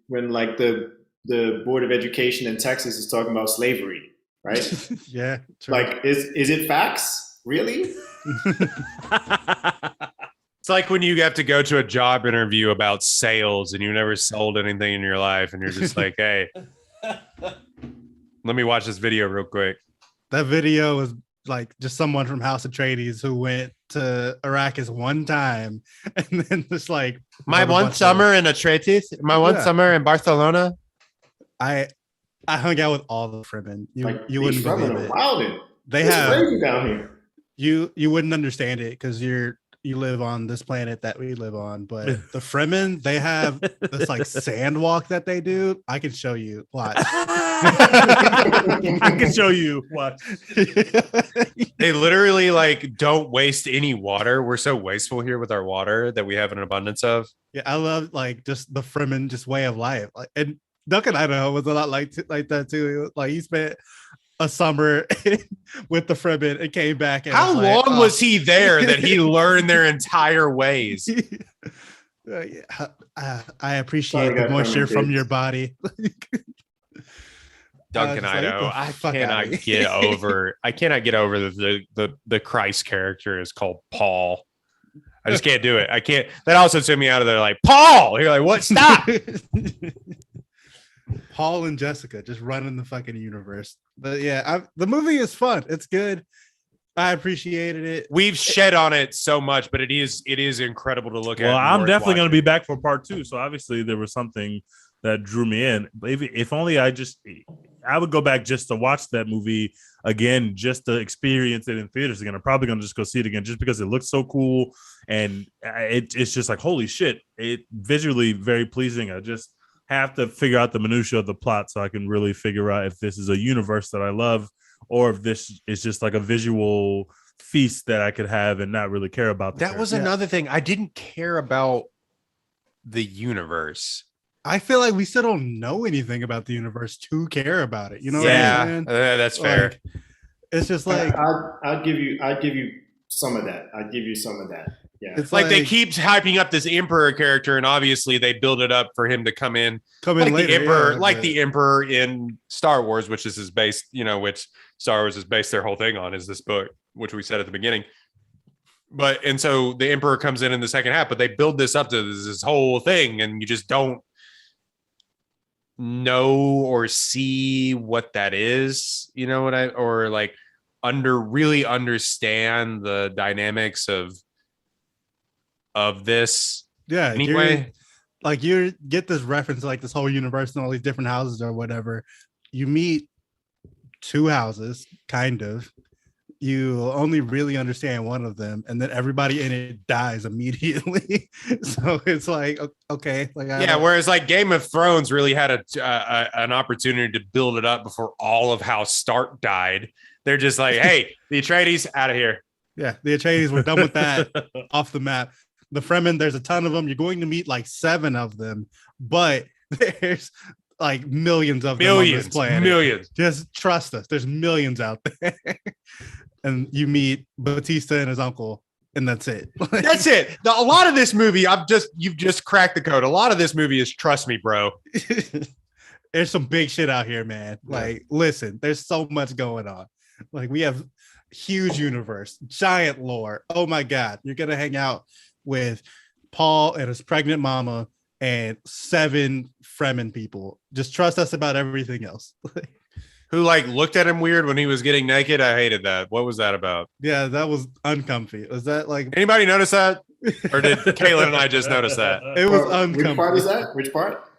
like the Board of Education in Texas is talking about slavery, right? Yeah. True. Like, is it facts? Really? It's like when you have to go to a job interview about sales and you never sold anything in your life and you're just like, hey, let me watch this video real quick. That video was like just someone from House Atreides who went to Arrakis one time and then just like my one summer in Atreides, my one summer in Barcelona. I hung out with all the Fremen. You wouldn't believe it. Wilding. They have crazy down here. You wouldn't understand it because you live on this planet that we live on, but the Fremen, they have this like sand walk that they do. I can show you. Watch. I can show you. Watch. They literally like don't waste any water. We're so wasteful here with our water that we have an abundance of. Yeah, I love like just the Fremen just way of life. Like, and Duncan Idaho was a lot like that too. Like he spent a summer with the Fremen and came back. And how long was he there that he learned their entire ways? I appreciate the moisture from your body. Duncan Idaho, I cannot get over the Christ character is called Paul. I just can't do it. I can't. That also took me out of there like, Paul! You're like, what? Stop! Paul and Jessica just running the fucking universe. But yeah, the movie is fun. It's good. I appreciated it. We've shed on it so much, but it is incredible to look at. Well, I'm definitely going to be back for part 2. So obviously there was something that drew me in. If only I would go back just to watch that movie again, just to experience it in theaters again. I'm probably going to just go see it again just because it looks so cool. And it's just like, holy shit. It visually very pleasing. I just have to figure out the minutia of the plot so I can really figure out if this is a universe that I love or if this is just like a visual feast that I could have and not really care about. That was another thing. I didn't care about the universe. I feel like we still don't know anything about the universe to care about it. You know what I'm saying? That's fair. Like, it's just like I'd give you some of that. I'd give you some of that. Yeah. It's like they keep hyping up this Emperor character, and obviously they build it up for him to come in like later, the Emperor, like the Emperor in Star Wars, which is his base, which Star Wars is based their whole thing on, is this book, which we said at the beginning. And so the Emperor comes in the second half, but they build this up to this whole thing, and you just don't know or see what that is, really understand the dynamics of of this. Yeah. Anyway, You get this reference to like this whole universe and all these different houses or whatever. You meet two houses, kind of. You only really understand one of them, and then everybody in it dies immediately. So it's like, okay, like whereas like Game of Thrones really had an opportunity to build it up before all of House Stark died. They're just like, hey, the Atreides out of here. Yeah, the Atreides were done with that, off the map. The Fremen, there's a ton of them. You're going to meet like 7 of them, but there's like millions of them on this planet. Millions. Just trust us. There's millions out there. And you meet Batista and his uncle, and that's it. That's it. A lot of this movie, you've just cracked the code. A lot of this movie is trust me, bro. There's some big shit out here, man. Like, listen, there's so much going on. Like, we have huge universe, giant lore. Oh my God. You're gonna hang out with Paul and his pregnant mama and 7 Fremen people. Just trust us about everything else. Who like looked at him weird when he was getting naked. I hated that. What was that about? Yeah, that was uncomfy. Was that like anybody notice that? Or did Caitlin and I just notice that? It was uncomfy. Which part is that? Which part?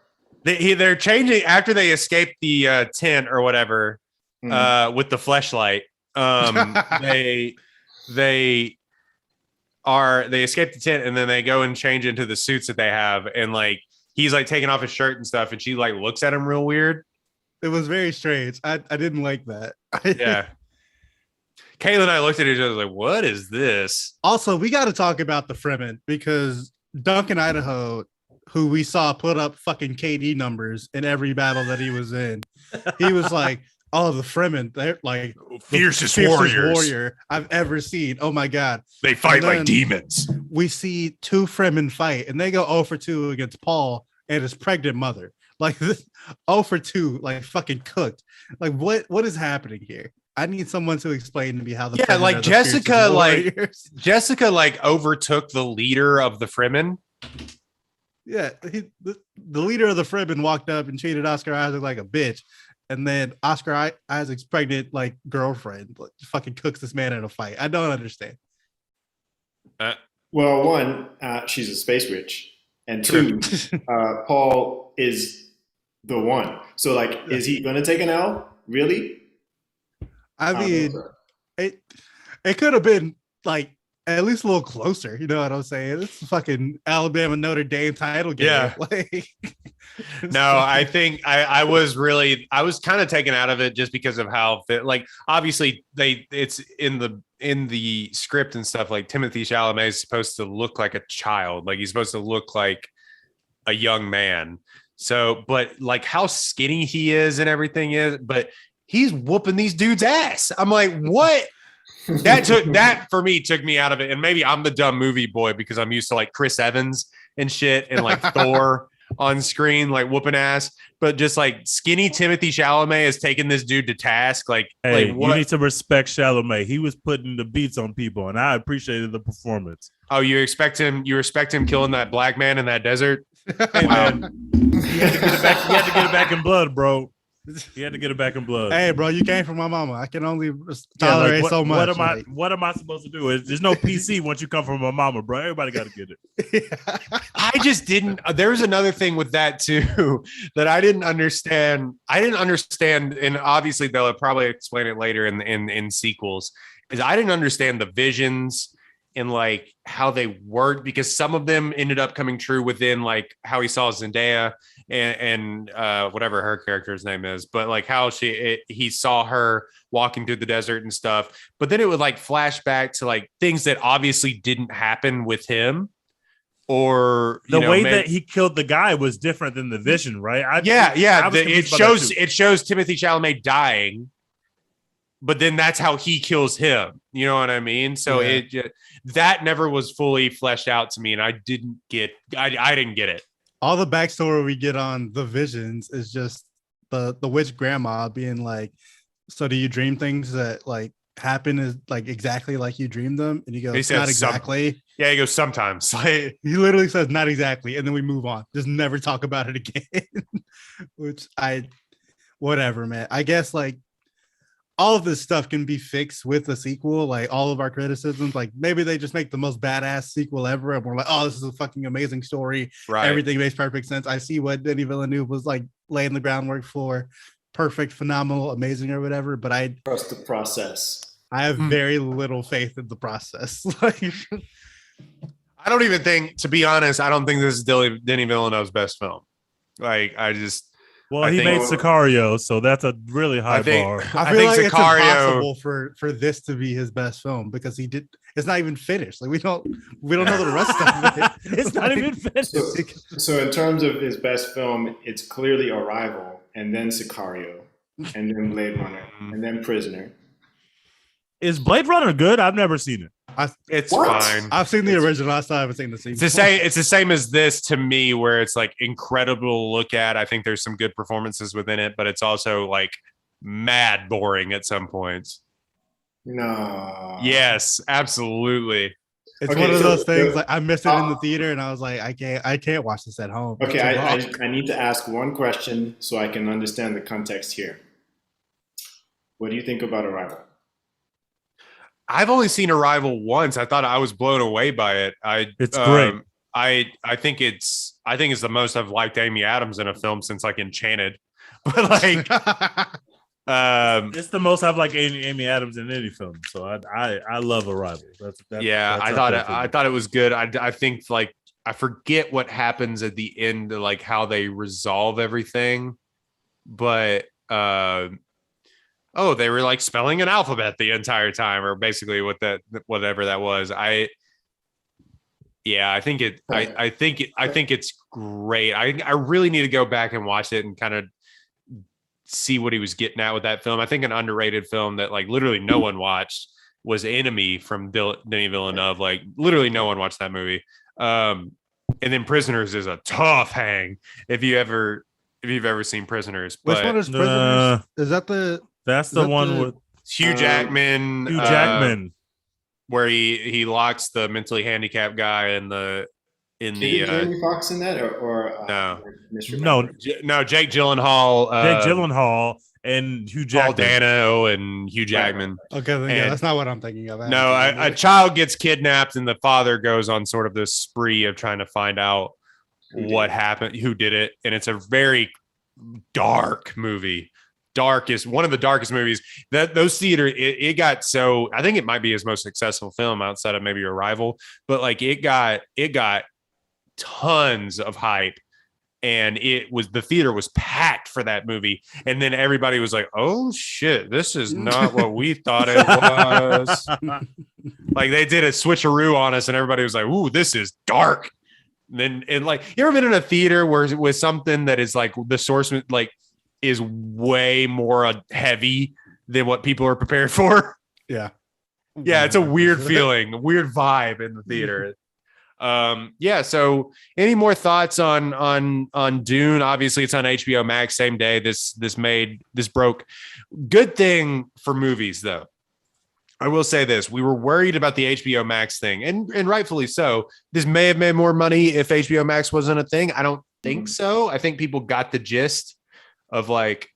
They're changing after they escape the tent or whatever with the fleshlight. They escape the tent and then they go and change into the suits that they have, and like he's like taking off his shirt and stuff, and she like looks at him real weird. It was very strange. I didn't like that. Yeah. Kayla and I looked at each other like, what is this? Also, we got to talk about the Fremen, because Duncan Idaho, who we saw put up fucking KD numbers in every battle that he was in, he was like, oh, the Fremen, they're like fiercest warrior I've ever seen. Oh my God. They fight like demons. We see 2 Fremen fight, and they go 0 for 2 against Paul and his pregnant mother. Like this 0 for 2, like fucking cooked. Like what is happening here? I need someone to explain to me how the Fremen like Jessica like overtook the leader of the Fremen. Yeah, the leader of the Fremen walked up and treated Oscar Isaac like a bitch, and then Oscar Isaac's pregnant like girlfriend fucking cooks this man in a fight. I don't understand. Well, one, she's a space witch, and 2, Paul is the one. So like, is he gonna take an L? Really? I mean, it could have been like at least a little closer. You know what I'm saying? It's a fucking Alabama Notre Dame title game. Yeah. Like, no, I think I was kind of taken out of it just because of how like obviously it's in the script and stuff. Like Timothy Chalamet is supposed to look like a child. Like he's supposed to look like a young man. So, but like how skinny he is and everything is, but he's whooping these dudes' ass. I'm like, what? That for me took me out of it. And maybe I'm the dumb movie boy because I'm used to like Chris Evans and shit and like Thor on screen, like whooping ass. But just like skinny Timothy Chalamet has taken this dude to task. Like, hey, like what? You need to respect Chalamet. He was putting the beats on people, and I appreciated the performance. Oh, you respect him killing that black man in that desert? Hey, man. You had to get it back in blood, bro. You had to get it back in blood. Hey, bro, you came from my mama. I can only tolerate so much. What am I supposed to do? There's no PC once you come from my mama, bro. Everybody got to get it. I just didn't. There was another thing with that too that I didn't understand. And obviously they'll probably explain it later in sequels. Is I didn't understand the visions and like how they worked, because some of them ended up coming true within like how he saw Zendaya and whatever her character's name is, but like how he saw her walking through the desert and stuff. But then it would like flash back to like things that obviously didn't happen with him, or the way that he killed the guy was different than the vision, right? It shows Timothy Chalamet dying, but then that's how he kills him. You know what I mean? So that never was fully fleshed out to me, and I didn't get it. All the backstory we get on the visions is just the witch grandma being like, so do you dream things that like happen is like exactly like you dreamed them? And he goes, not exactly. Yeah, he goes, sometimes. He literally says not exactly, and then we move on. Just never talk about it again. Which whatever, man. I guess like all of this stuff can be fixed with a sequel. Like all of our criticisms, like maybe they just make the most badass sequel ever, and we're like, oh, this is a fucking amazing story. Right. Everything makes perfect sense. I see what Denis Villeneuve was like laying the groundwork for. Perfect, phenomenal, amazing, or whatever. But Trust the process. I have very little faith in the process. Like, I don't even think, to be honest, I don't think this is Denis Villeneuve's best film. Like, Well, he made Sicario, so that's a really high bar. I feel like it's impossible for this to be his best film because it's not even finished. Like we don't know the rest of it. It's not even finished. So in terms of his best film, it's clearly Arrival, and then Sicario, and then Blade Runner, and then Prisoner. Is Blade Runner good? I've never seen it. It's fine. I've seen the original. I still haven't seen the sequel. It's the same as this to me, where it's like incredible to look at. I think there's some good performances within it, but it's also like mad boring at some points. No. Yes, absolutely. It's one of those things. Like I missed it in the theater, and I was like, I can't watch this at home. Okay, I need to ask one question so I can understand the context here. What do you think about Arrival? I've only seen Arrival once. I thought I was blown away by it. It's great. I think it's the most I've liked Amy Adams in a film since like Enchanted. But like it's the most I've liked Amy Adams in any film. So I love Arrival. That's I thought it was good. I think like I forget what happens at the end, like how they resolve everything, but they were like spelling an alphabet the entire time, or basically whatever that was. I think it's great. I really need to go back and watch it and kind of see what he was getting at with that film. I think an underrated film that like literally no one watched was Enemy from Denis Villeneuve. Like literally no one watched that movie. And then Prisoners is a tough hang if you've ever seen Prisoners. Which one is Prisoners? Is that the? That's the one with Hugh Jackman. Hugh Jackman, where he locks the mentally handicapped guy in the. Jamie Foxx in that or no, Jake Jake Gyllenhaal, and Hugh Jackman, Paul Dano, and Hugh Jackman. Okay, then, that's not what I'm thinking of. No, a child gets kidnapped, and the father goes on sort of this spree of trying to find out what happened, who did it, and it's a very dark movie. One of the darkest movies. Those theater, it got so. I think it might be his most successful film outside of maybe Arrival, but like it got tons of hype, and the theater was packed for that movie, and then everybody was like, oh shit, this is not what we thought it was. Like they did a switcheroo on us, and everybody was like, ooh, this is dark. And like, you ever been in a theater where with something that is like the source like is way more heavy than what people are prepared for? Yeah It's a weird feeling, a weird vibe in the theater. So any more thoughts on Dune? Obviously it's on HBO Max same day this broke. Good thing for movies though, I will say this: we were worried about the HBO Max thing, and rightfully so. This may have made more money if HBO Max wasn't a thing. I don't think so. I think people got the gist of like,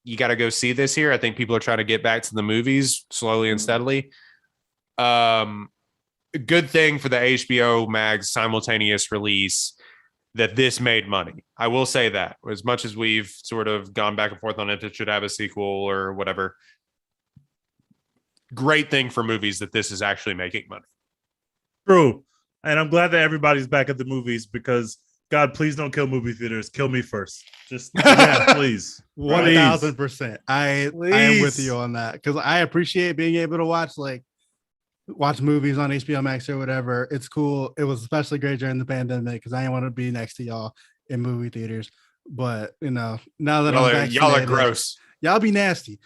you got to go see this here. I think people are trying to get back to the movies slowly and steadily. Good thing for the HBO Max simultaneous release that this made money. I will say that, as much as we've sort of gone back and forth on if it should have a sequel or whatever, great thing for movies that this is actually making money. True. And I'm glad that everybody's back at the movies because God, please don't kill movie theaters. Kill me first. Just please. 1,000%. I am with you on that because I appreciate being able to watch movies on HBO Max or whatever. It's cool. It was especially great during the pandemic because I didn't want to be next to y'all in movie theaters. But now that y'all are gross. Y'all be nasty.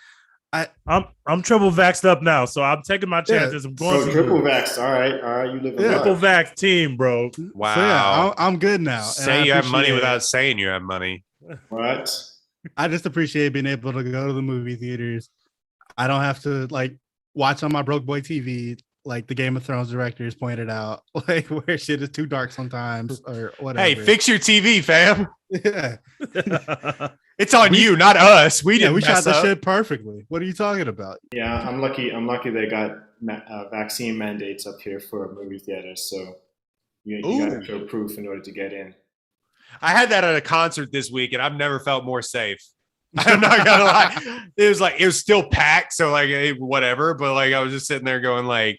I'm triple vaxxed up now, so I'm taking my chances. I'm going triple vaxxed. All right. You live triple vax team, bro. Wow. So I'm good now. Say you have money without saying you have money. What? I just appreciate being able to go to the movie theaters. I don't have to watch on my broke boy TV. like the Game of Thrones directors pointed out, like where shit is too dark sometimes or whatever. Hey, fix your TV, fam. Yeah. It's on you, not us. We didn't. We shot the up. shit perfectly. What are you talking about? Yeah, I'm lucky. I'm lucky they got vaccine mandates up here for movie theaters, so you got to show proof in order to get in. I had that at a concert this week, and I've never felt more safe. I'm not gonna lie. It was still packed, so like whatever. But like I was just sitting there going like,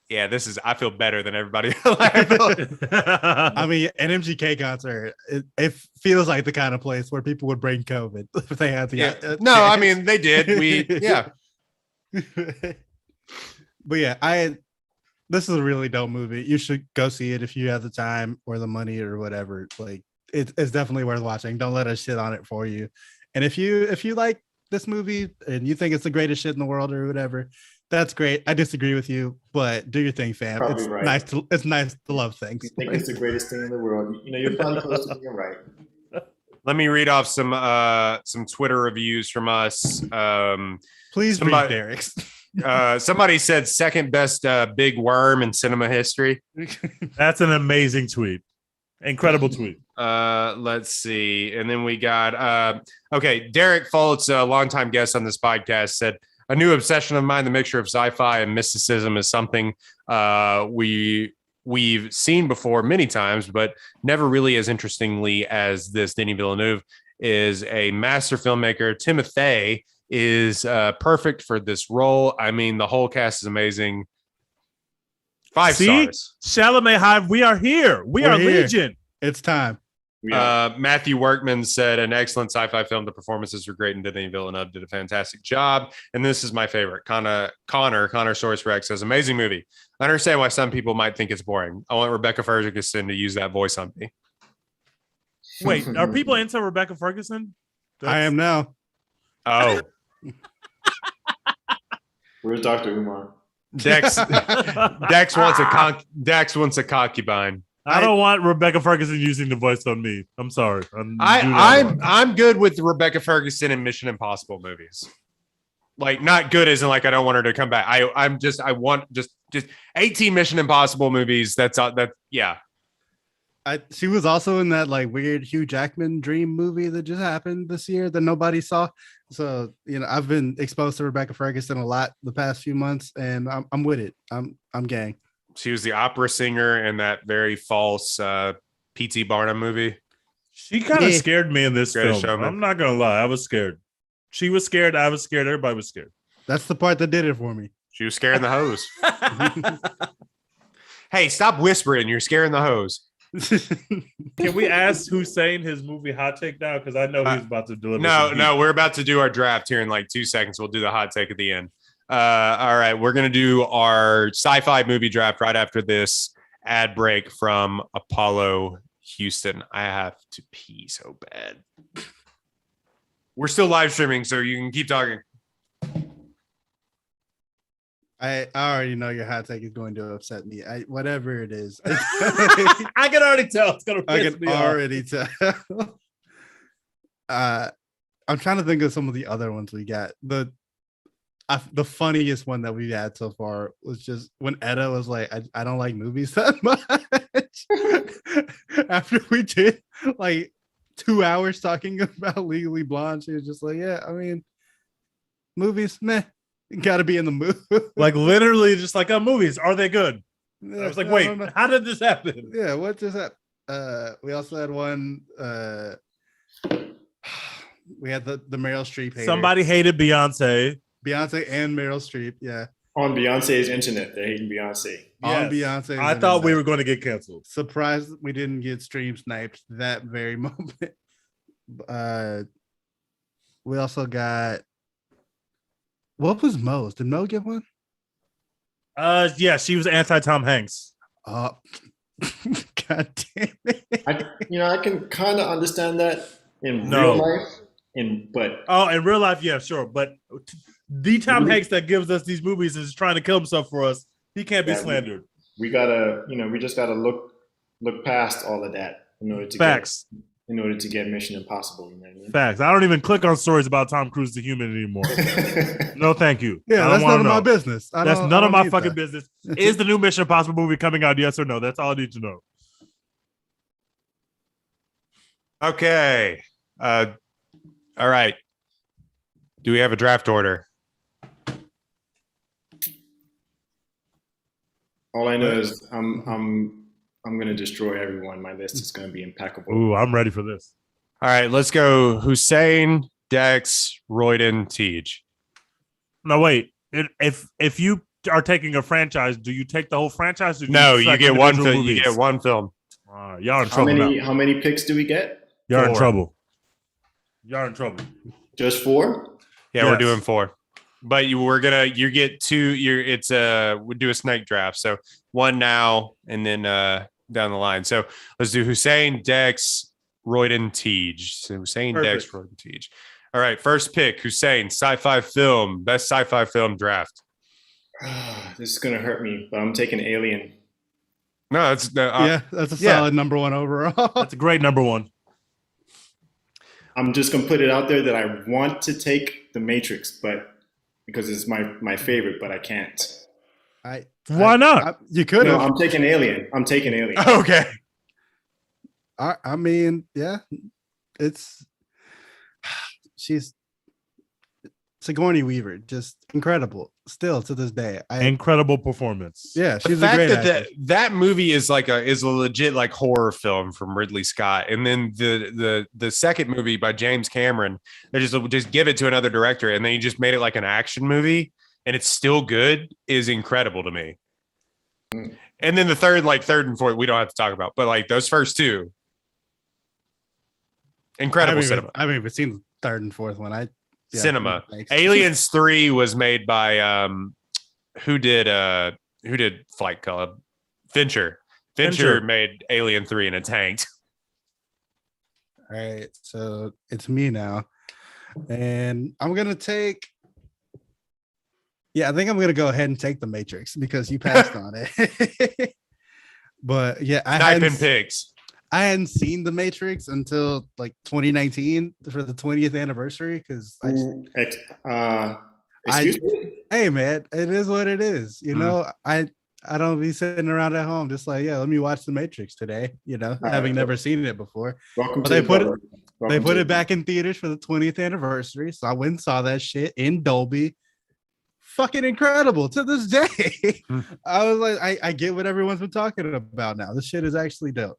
yeah, I feel better than everybody. I mean, an MGK concert, it feels like the kind of place where people would bring COVID if they had to. Yeah. No, I mean they did. Yeah. But yeah, this is a really dope movie. You should go see it if you have the time or the money or whatever. Like it's definitely worth watching. Don't let us shit on it for you. And if you like this movie and you think it's the greatest shit in the world or whatever, that's great. I disagree with you, but do your thing, fam. Probably It's right. nice to love things. You think it's the greatest thing in the world? You know, you're probably close to being right. Let me read off some Twitter reviews from us. Please read Derek's. Somebody said second best big worm in cinema history. That's an amazing tweet. Incredible tweet. Let's see. And then we got Derek Foltz, a longtime guest on this podcast, said a new obsession of mine, the mixture of sci-fi and mysticism, is something we've seen before many times, but never really as interestingly as this. Denis Villeneuve is a master filmmaker. Timothée is perfect for this role. I mean, the whole cast is amazing. 5 stars. Chalamet Hive, we are here. We're here. Legion. It's time. Matthew Workman said an excellent sci-fi film. The performances were great, and Denis Villeneuve did a fantastic job. And this is my favorite. Connor Source Rex says amazing movie. I understand why some people might think it's boring. I want Rebecca Ferguson to use that voice on me. Wait, are people into Rebecca Ferguson? I am now. Oh, Where's Dr. Umar? Dex wants a concubine. I don't want Rebecca Ferguson using the voice on me. I'm sorry. I'm good with Rebecca Ferguson in Mission Impossible movies. Like not good as in like I don't want her to come back. I want just 18 Mission Impossible movies. Yeah. She was also in that like weird Hugh Jackman dream movie that just happened this year that nobody saw. So, you know, I've been exposed to Rebecca Ferguson a lot the past few months, and I'm with it. I'm gang. She was the opera singer in that very false P.T. Barnum movie. She kind of scared me in this Greatest film. Showman. I'm not gonna lie, I was scared. She was scared. I was scared. Everybody was scared. That's the part that did it for me. She was scaring the hose. Hey, stop whispering. You're scaring the hose. Can we ask Hussein his movie hot take now? Because I know he's about to deliver. No, we're about to do our draft here in like 2 seconds. We'll do the hot take at the end. All right, we're gonna do our sci-fi movie draft right after this ad break from Apollo Houston. I have to pee so bad. We're still live streaming, so you can keep talking. I already know your hot take is going to upset me. Whatever it is. I can already tell it's gonna piss me off. Already tell. I'm trying to think of some of the other ones we got. The funniest one that we've had so far was just when Etta was like, I don't like movies that much. After we did like 2 hours talking about Legally Blonde, she was just like, yeah, I mean, movies, meh. You gotta be in the mood. Like literally just like movies, are they good? Yeah, I was like, wait, how did this happen? Yeah, what just happened? We also had one we had the Meryl Streep hater. Somebody hated Beyonce and Meryl Streep, yeah. On Beyonce's internet, they're hating Beyonce. On Beyonce. I thought we were going to get canceled. Surprised we didn't get stream sniped that very moment. We also got, what was Mo's? Did Mo get one? Yeah, she was anti Tom Hanks. Oh, God damn it! I can kind of understand that in real life. In real life, yeah, sure. But the Tom Hanks that gives us these movies is trying to kill himself for us. He can't be slandered. We gotta, we just gotta look past all of that in order to facts. in order to get Mission Impossible. You know what Facts. I don't even click on stories about Tom Cruise the human anymore. I mean? No, thank you. Yeah, that's none of my business. That's none of my fucking business. Is the new Mission Impossible movie coming out? Yes or no? That's all I need to know. Okay. All right. Do we have a draft order? All I know is I'm gonna destroy everyone. My list is gonna be impeccable. Ooh, I'm ready for this. All right, let's go. Hussein, Dex, Royden, Tej. No, wait. If you are taking a franchise, do you take the whole franchise? Or do No, you you select get one individual film. You movies? get one film. Y'all in trouble now. How many picks do we get? Y'all in 4. trouble. Y'all in trouble. Just 4? Yeah, we're Yes. doing 4. But you get 2. We do a snake draft. So 1 now and then down the line. So let's do Hussein, Dex, Royden, Tej. So Hussein, Perfect. Dex, Royden, Tej. All right, first pick, Hussein, sci-fi film, best sci-fi film draft. This is gonna hurt me, but I'm taking Alien. No, that's Yeah, that's a solid number 1 overall. That's a great number 1. I'm just gonna put it out there that I want to take The Matrix, but because it's my favorite, but I can't. Why not? You could No, have. I'm taking Alien. I'm taking Alien. Okay. I mean, yeah, she's Sigourney Weaver, just incredible. Still to this day, Incredible performance. yeah, The she's a fact great that actress. that movie is a legit like horror film from Ridley Scott, and then the second movie by James Cameron, they just give it to another director, and then he just made it like an action movie, and it's still good, is incredible to me. And then the third and fourth, we don't have to talk about, but like those first 2, incredible cinema. I haven't even seen the third and fourth one. Cinema. Thanks. Aliens 3 was made by who did Flight Club? Fincher. Fincher made Alien 3 and it tanked. All right, so it's me now, and I'm gonna take. Yeah, I think I'm gonna go ahead and take The Matrix because you passed on it. But yeah, Sniping pigs. I hadn't seen The Matrix until like 2019 for the 20th anniversary because Excuse me? Hey man, it is what it is. You know, I don't be sitting around at home just like, yeah, let me watch The Matrix today, having never seen it before. Welcome But to they the put club. it Welcome they put to it back in theaters for the 20th anniversary. So I went and saw that shit in Dolby. Fucking incredible to this day. I was like, I get what everyone's been talking about now. This shit is actually dope.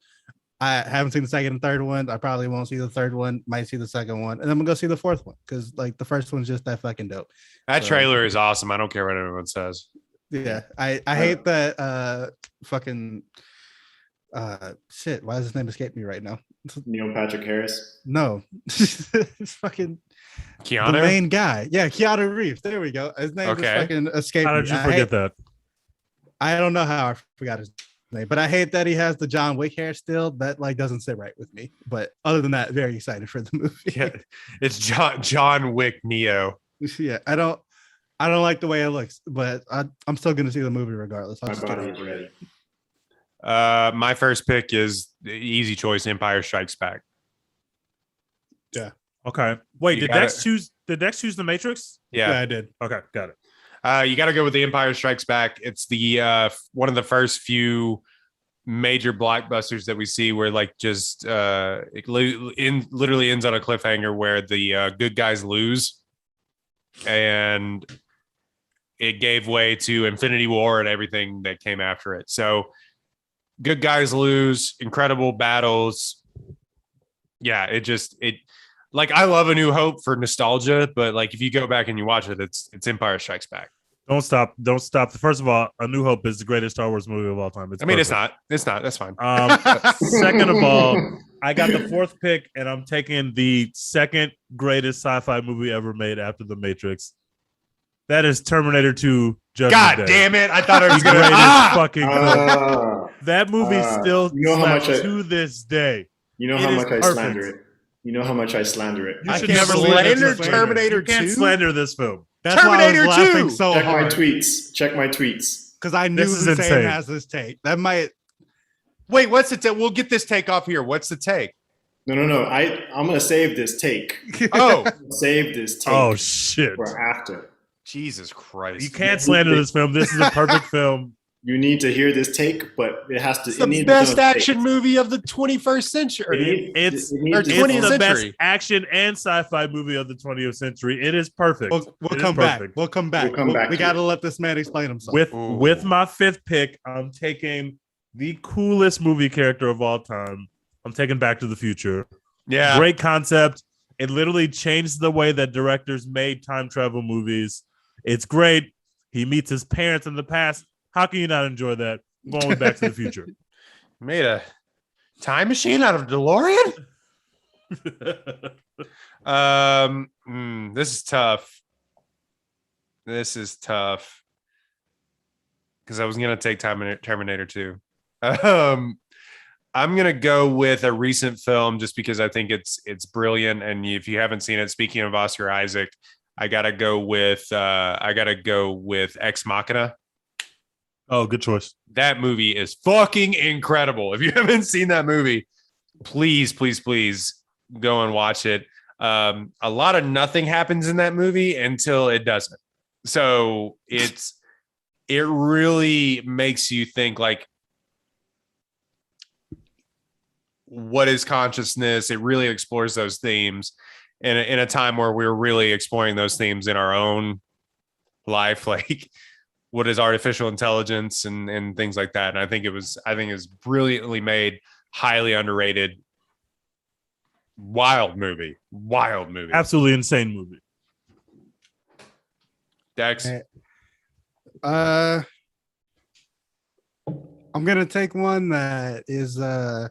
I haven't seen the second and third one. I probably won't see the third one, might see the second one, and I'm gonna go see the fourth one because like the first one's just that fucking dope. That trailer is awesome. I don't care what everyone says. Yeah, I hate that fucking shit. Why does his name escape me right now? Neil Patrick Harris. No, it's fucking Keanu? the main guy. Yeah, Keanu Reeves. There we go. His name Okay. just fucking escaped How me. did you forget that? I don't know how I forgot his name, but I hate that he has the John Wick hair still. That like doesn't sit right with me. But other than that, very excited for the movie. Yeah, it's John Wick Neo. Yeah, I don't like the way it looks, but I'm still gonna see the movie regardless. I'll My just get body it. is ready. My first pick is the easy choice, Empire Strikes Back. Okay. Wait, You did gotta- Dex choose The Matrix? Yeah. I did. Okay, got it. You got to go with the Empire Strikes Back. It's the one of the first few major blockbusters that we see where like just it literally ends on a cliffhanger where the good guys lose, and it gave way to Infinity War and everything that came after it. So good guys lose, incredible battles. Yeah, it like I love A New Hope for nostalgia, but like if you go back and you watch it, it's Empire Strikes Back. Don't stop. First of all, A New Hope is the greatest Star Wars movie of all time. It's not. That's fine. Second of all, I got the fourth pick, and I'm taking the second greatest sci-fi movie ever made after The Matrix. That is Terminator 2. Judgment God Day. damn it! I thought I was The gonna. greatest fucking film. Ah, That movie still you know how slaps much to this day. you know It how is much I perfect. slander it. You know how much I slander it. You I should can never slander leave it to Terminator You can't 2? slander this film. That's why I was Terminator laughing 2. so Check my hard tweets. Check my tweets. because I knew This is Hussein insane. has this take. That might Wait, what's the take? We'll get this take off here. What's the take? No. I'm gonna save this take. Oh, Save this take Oh shit! for after. Jesus Christ! You can't slander this film. This is a perfect film. You need to hear this take, but it has to. It's the best action movie of the 21st century. It's or it's 20th the best century. action and sci-fi movie of the 20th century. It is perfect. We'll come back. We'll come back. We got to let this man explain himself. With my fifth pick, I'm taking the coolest movie character of all time. I'm taking Back to the Future. Yeah, Great concept. It literally changed the way that directors made time travel movies. It's great. He meets his parents in the past. How can you not enjoy that? I'm going with Back to the Future. Made a time machine out of DeLorean. This is tough. Because I was gonna take Terminator 2. I'm gonna go with a recent film just because I think it's brilliant. And if you haven't seen it, speaking of Oscar Isaac, I gotta go with Ex Machina. Oh, good choice. That movie is fucking incredible. If you haven't seen that movie, please go and watch it. A lot of nothing happens in that movie until it doesn't. So it really makes you think, like, what is consciousness? It really explores those themes in a time where we're really exploring those themes in our own life, like what is artificial intelligence and things like that. And I think it's brilliantly made, highly underrated, wild movie. Absolutely insane movie. Dex. I'm gonna take one that is a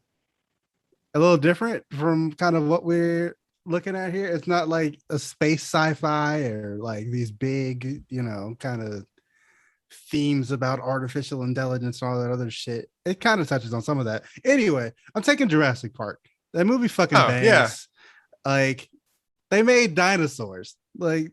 little different from kind of what we're looking at here. It's not like a space sci-fi or like these big, kind of themes about artificial intelligence and all that other shit. It kind of touches on some of that. Anyway, I'm taking Jurassic Park. That movie fucking bangs. Yeah. Like, they made dinosaurs, like,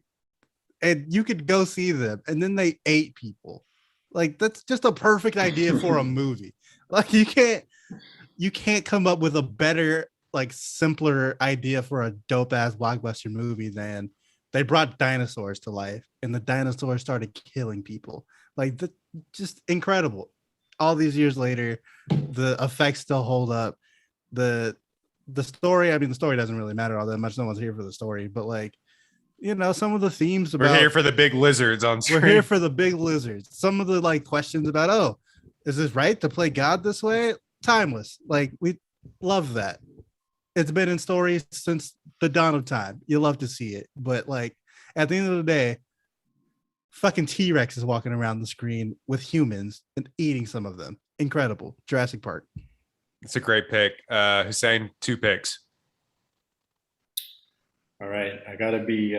and you could go see them, and then they ate people. Like, that's just a perfect idea for a movie. Like, you can't come up with a better, like, simpler idea for a dope ass blockbuster movie than they brought dinosaurs to life, and the dinosaurs started killing people. Like, just incredible. All these years later, the effects still hold up. The story, I mean, the story doesn't really matter all that much. No one's here for the story, but, like, some of the themes about, we're here for the big lizards on screen. We're here for the big lizards. Some of the, like, questions about, oh, is this right to play God this way? Timeless. Like, we love that. It's been in stories since the dawn of time. You love to see it, but, like, at the end of the day, fucking T-Rex is walking around the screen with humans and eating some of them. Incredible. Jurassic Park. It's a great pick. Hussein, 2 picks. All right, I gotta be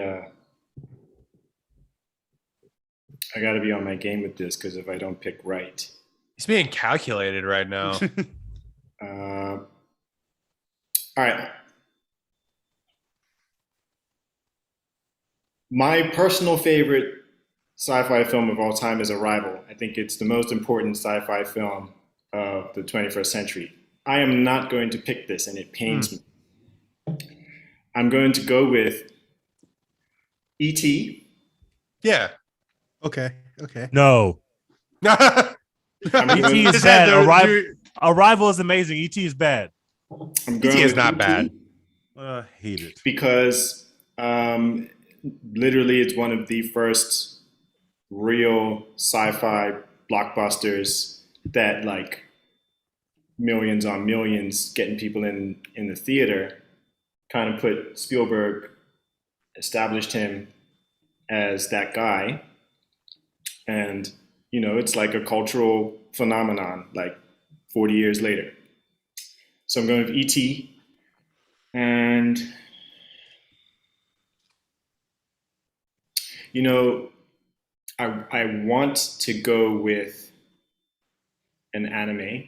on my game with this, because if I don't pick right, He's being calculated right now. all right. My personal favorite sci-fi film of all time is Arrival. I think it's the most important sci-fi film of the 21st century. I am not going to pick this, and it pains me. I'm going to go with E.T. Yeah. Okay. No. E.T. is bad. Arrival is amazing. E.T. is bad. E.T. is not bad. I hate it. Because literally it's one of the first real sci-fi blockbusters that, like, millions on millions getting people in the theater, kind of put Spielberg, established him as that guy. And, it's like a cultural phenomenon, like 40 years later. So I'm going with E.T. And, I want to go with an anime,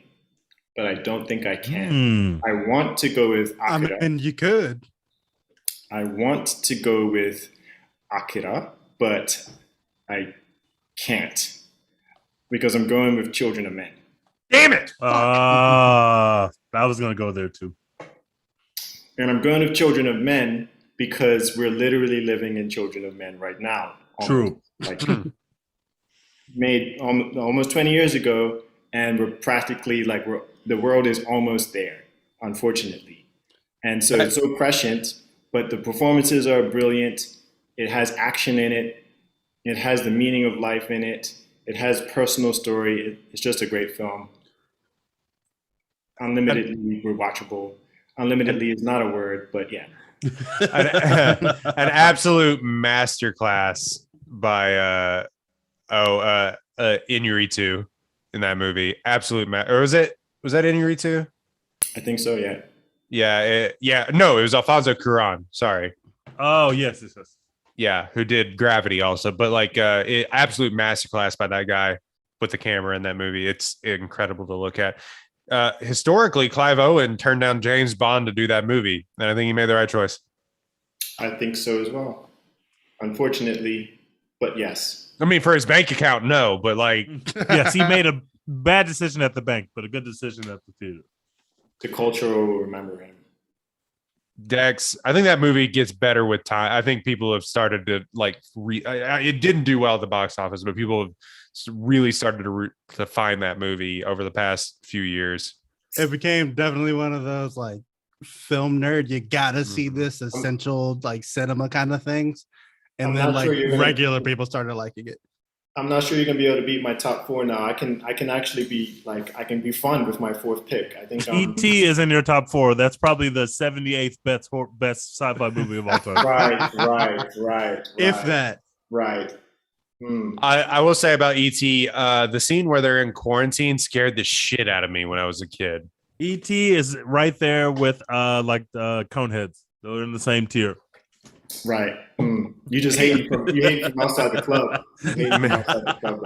but I don't think I can. I want to go with Akira. I mean, you could. I want to go with Akira, but I can't, because I'm going with Children of Men. Damn it! I was gonna go there too. And I'm going to Children of Men because we're literally living in Children of Men right now. True. Like made almost 20 years ago, and we're practically like the world is almost there, unfortunately. And so it's so prescient, but the performances are brilliant. It has action in it. It has the meaning of life in it. It has personal story. It's just a great film. Unlimitedly rewatchable. Unlimitedly is not a word, but yeah. An absolute masterclass by Inuritu in that movie. Absolute or was that Inuritu? I think so, yeah. No, it was Alfonso Cuarón. Sorry. Oh, yes. Yeah, who did Gravity also, but like absolute masterclass by that guy with the camera in that movie. It's incredible to look at. Historically, Clive Owen turned down James Bond to do that movie, and I think he made the right choice. I think so as well. Unfortunately, but yes. I mean, for his bank account, no, but like, yes, he made a bad decision at the bank, but a good decision at the theater. The culture will remember him. Dex, I think that movie gets better with time. I think people have started to like. It didn't do well at the box office, but people have really started to find that movie over the past few years. It became definitely one of those like film nerd. You gotta see this essential like cinema kind of things, and then like regular people started liking it. I'm not sure you're gonna be able to beat my top 4 now. I can actually be like I can be fun with my 4th pick. I think E.T. is in your top 4. That's probabst the 78th best sci-fi movie of all time. Right. If that. Right. I will say about E.T. The scene where they're in quarantine scared the shit out of me when I was a kid. E.T. is right there with like the Coneheads. They're in the same tier. Right. You just hate from outside the club.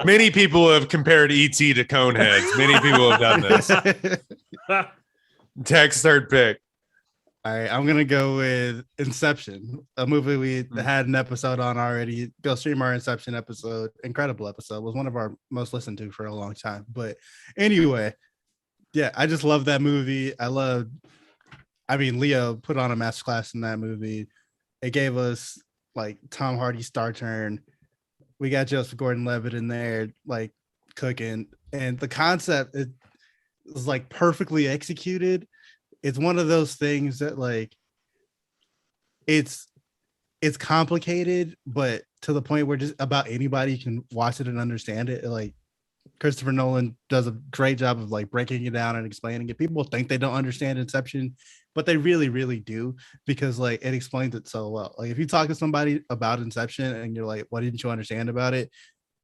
Many people have compared E.T. to Coneheads. Many people have done this. Tech's third pick. All right, I'm gonna go with Inception, a movie we had an episode on already. Go stream our Inception episode. Incredible episode. Was one of our most listened to for a long time. But anyway, yeah, I just love that movie. Leo put on a masterclass in that movie. It gave us like Tom Hardy star turn. We got Joseph Gordon-Levitt in there, like cooking, and the concept it was like perfectly executed. It's one of those things that like it's complicated, but to the point where just about anybody can watch it and understand it. Like Christopher Nolan does a great job of like breaking it down and explaining it. People think they don't understand Inception, but they really, really do, because like it explains it so well. Like if you talk to somebody about Inception and you're like, what didn't you understand about it?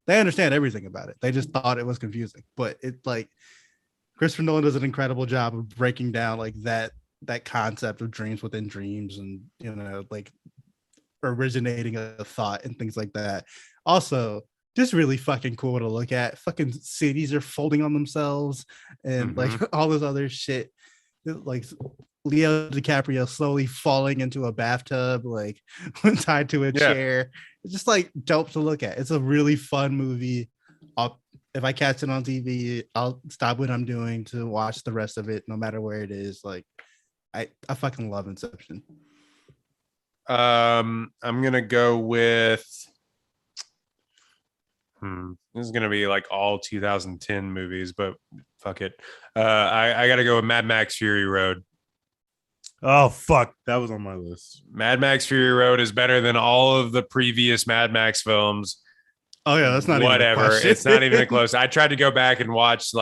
They understand everything about it. They just thought it was confusing, but it's like Christopher Nolan does an incredible job of breaking down like that concept of dreams within dreams, and you know, like originating a thought and things like that. Also, just really fucking cool to look at. Fucking cities are folding on themselves and like all this other shit. Like Leo DiCaprio slowly falling into a bathtub, like tied to a chair. It's just like dope to look at. It's a really fun movie. If I catch it on TV, I'll stop what I'm doing to watch the rest of it, no matter where it is. Like, I fucking love Inception. I'm gonna go with. This is gonna be like all 2010 movies, but fuck it. I gotta go with Mad Max Fury Road. Oh fuck, that was on my list. Mad Max Fury Road is better than all of the previous Mad Max films. Oh yeah, that's not whatever. Even a question. It's not even close. I tried to go back and watch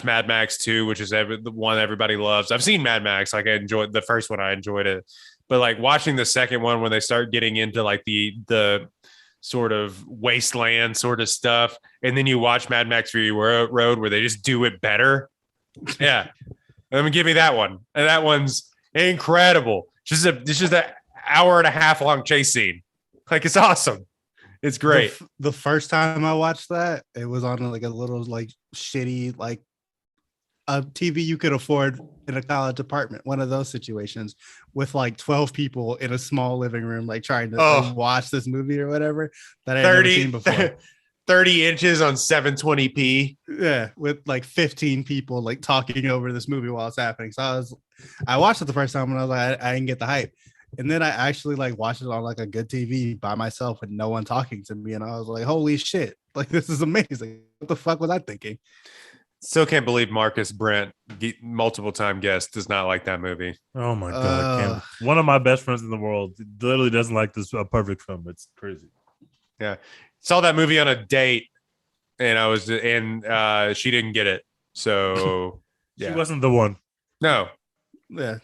Mad Max 2, which is the one everybody loves. I've seen Mad Max. Like I enjoyed the first one. I enjoyed it, but like watching the second one when they start getting into like the sort of wasteland sort of stuff, and then you watch Mad Max Fury Road where they just do it better. Yeah, let me give me that one, and that one's incredible. It's just an hour and a half long chase scene. Like it's awesome. It's great. The first time I watched that, it was on like a little like shitty like a TV you could afford in a college apartment. One of those situations with like 12 people in a small living room, like trying to like, watch this movie or whatever that I had never seen before. 30 inches on 720p. Yeah, with like 15 people like talking over this movie while it's happening. So I watched it the first time and I was like, I didn't get the hype. And then I actually like watched it on like a good TV by myself with no one talking to me. And I was like, holy shit, like this is amazing. What the fuck was I thinking? Still can't believe Marcus Brent, multiple time guest, does not like that movie. Oh my God. One of my best friends in the world literally doesn't like this perfect film. It's crazy. Yeah. Saw that movie on a date and she didn't get it. So She wasn't the one. No. Yeah.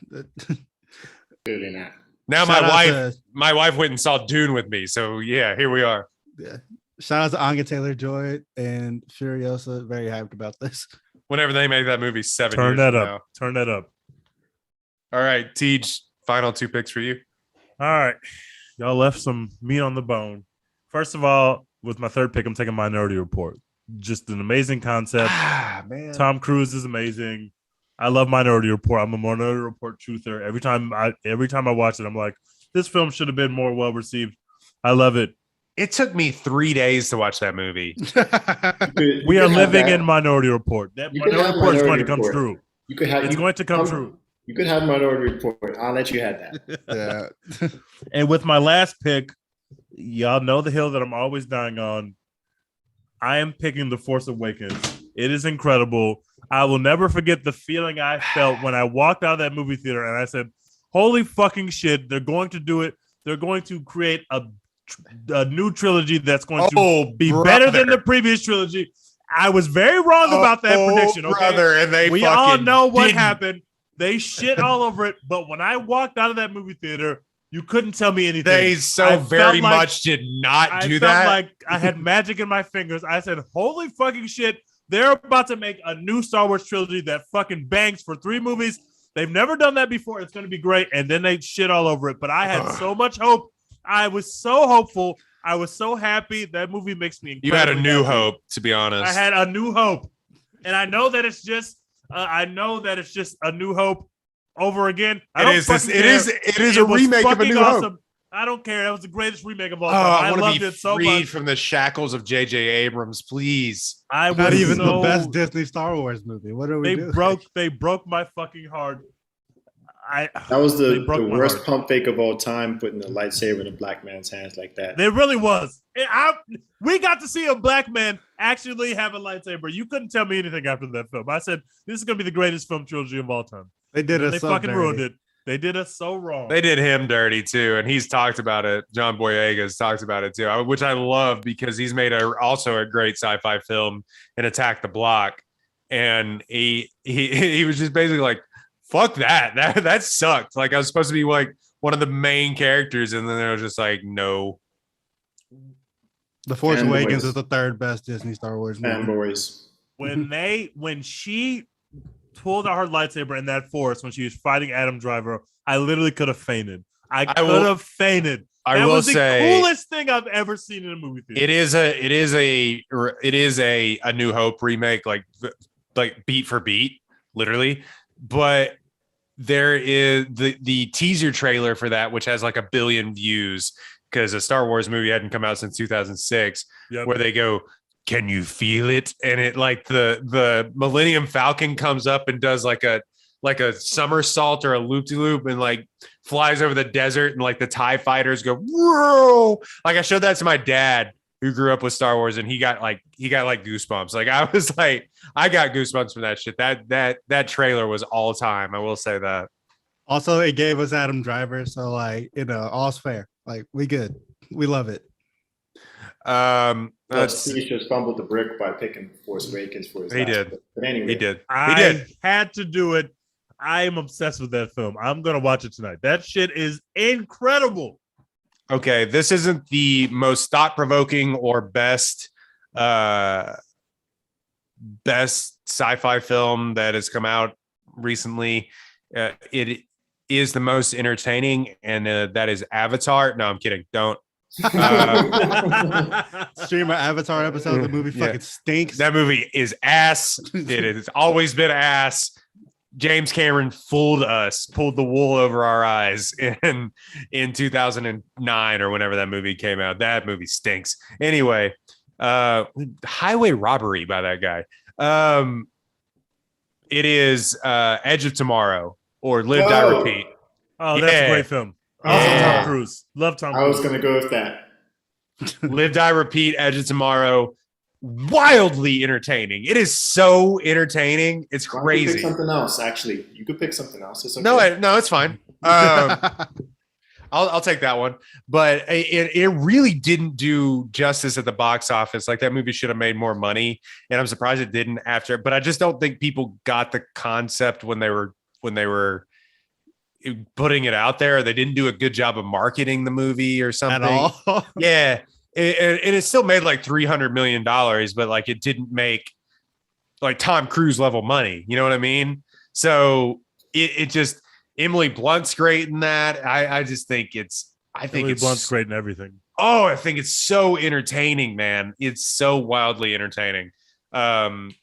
Clearly not. Now my wife went and saw Dune with me. So yeah, here we are. Yeah. Shout out to Anya Taylor-Joy and Furiosa. Very hyped about this. Whenever they make that movie, 7 Turn years that from up. now. Turn that up. All right, Tej, final 2 picks for you. All right. Y'all left some meat on the bone. First of all, with my third pick, I'm taking Minority Report. Just an amazing concept. Man. Tom Cruise is amazing. I love Minority Report. I'm a Minority Report truther. Every time I watch it, I'm like, this film should have been more well received. I love it. It took me 3 days to watch that movie. We are living in Minority Report. That Minority Report is going to come true. It's going to come true. You could have Minority Report. I'll let you have that. Yeah. And with my last pick, y'all know the hill that I'm always dying on. I am picking The Force Awakens. It is incredible. I will never forget the feeling I felt when I walked out of that movie theater and I said, holy fucking shit, they're going to do it. They're going to create a new trilogy that's going to be better than the previous trilogy. I was very wrong about that prediction. Okay, brother, and we all know what happened. They shit all over it, but when I walked out of that movie theater, you couldn't tell me anything. They very much did not do that. I felt like I had magic in my fingers. I said, holy fucking shit, they're about to make a new Star Wars trilogy that fucking bangs for 3 movies. They've never done that before. It's going to be great. And then they shit all over it. But I had so much hope. I was so hopeful. I was so happy. That movie makes me incredibly You had a new happy. hope, to be honest. I had a new hope. And I know that it's just a new hope over again. It is a remake of A New Hope. I don't care. That was the greatest remake of all Oh, time. I I want to loved be it so freed much. from the shackles of J.J. Abrams, please. Not even the best Disney Star Wars movie. What are we doing? They broke my fucking heart. That was the worst pump fake of all time, putting the lightsaber in a black man's hands like that. It really was. We got to see a black man actually have a lightsaber. You couldn't tell me anything after that film. I said, this is going to be the greatest film trilogy of all time. They did it. They fucking ruined it. They did us so wrong. They did him dirty too, and he's talked about it. John Boyega's talked about it too, which I love because he's made also a great sci-fi film in Attack the Block, and he was just basically like, "Fuck that sucked." Like I was supposed to be like one of the main characters, and then they were just like, "No." The Force Awakens is the third best Disney Star Wars movie. Fanboys. When she pulled out her lightsaber in that Force when she was fighting Adam Driver, I literally could have fainted. I could have fainted. That was the coolest thing I've ever seen in a movie theater. It is a New Hope remake, like beat for beat, literally. But there is the teaser trailer for that, which has like 1 billion views because a Star Wars movie hadn't come out since 2006, where they go, "Can you feel it?" And it like the Millennium Falcon comes up and does like a somersault or a loop-de-loop and like flies over the desert, and like the TIE fighters go, "Whoa!" Like I showed that to my dad who grew up with Star Wars, and he got like goosebumps. Like I was like, I got goosebumps from that shit. That trailer was all time. I will say that. Also, it gave us Adam Driver, so like, all's fair. Like we good. We love it. Steve just fumbled the brick by picking Force Awakens for his He did. But anyway. He did. I had to do it. I am obsessed with that film. I'm going to watch it tonight. That shit is incredible. Okay, this isn't the most thought-provoking or best sci-fi film that has come out recently. It is the most entertaining, and that is Avatar. No, I'm kidding. Don't. Stream an Avatar episode. The movie fucking stinks. That movie is ass. It has always been ass. James Cameron fooled us, pulled the wool over our eyes in 2009 or whenever that movie came out. That movie stinks. Anyway, Highway Robbery by that guy. It is Edge of Tomorrow or Live Die Repeat. Oh, that's a great film. Also, Tom Cruise. Love Tom Cruise. I was going to go with that. Live Die Repeat, Edge of Tomorrow. Wildly entertaining. It is so entertaining. It's crazy. Pick something else. Actually, you could pick something else. It's okay. No, it's fine. I'll take that one. But it really didn't do justice at the box office. Like that movie should have made more money, and I'm surprised it didn't after. But I just don't think people got the concept when they were putting it out there. They didn't do a good job of marketing the movie or something. At all. Yeah. It still made like $300 million, but like it didn't make like Tom Cruise level money. You know what I mean? So it just, Emily Blunt's great in that. I think Emily Blunt's great in everything. Oh, I think it's so entertaining, man. It's so wildly entertaining. And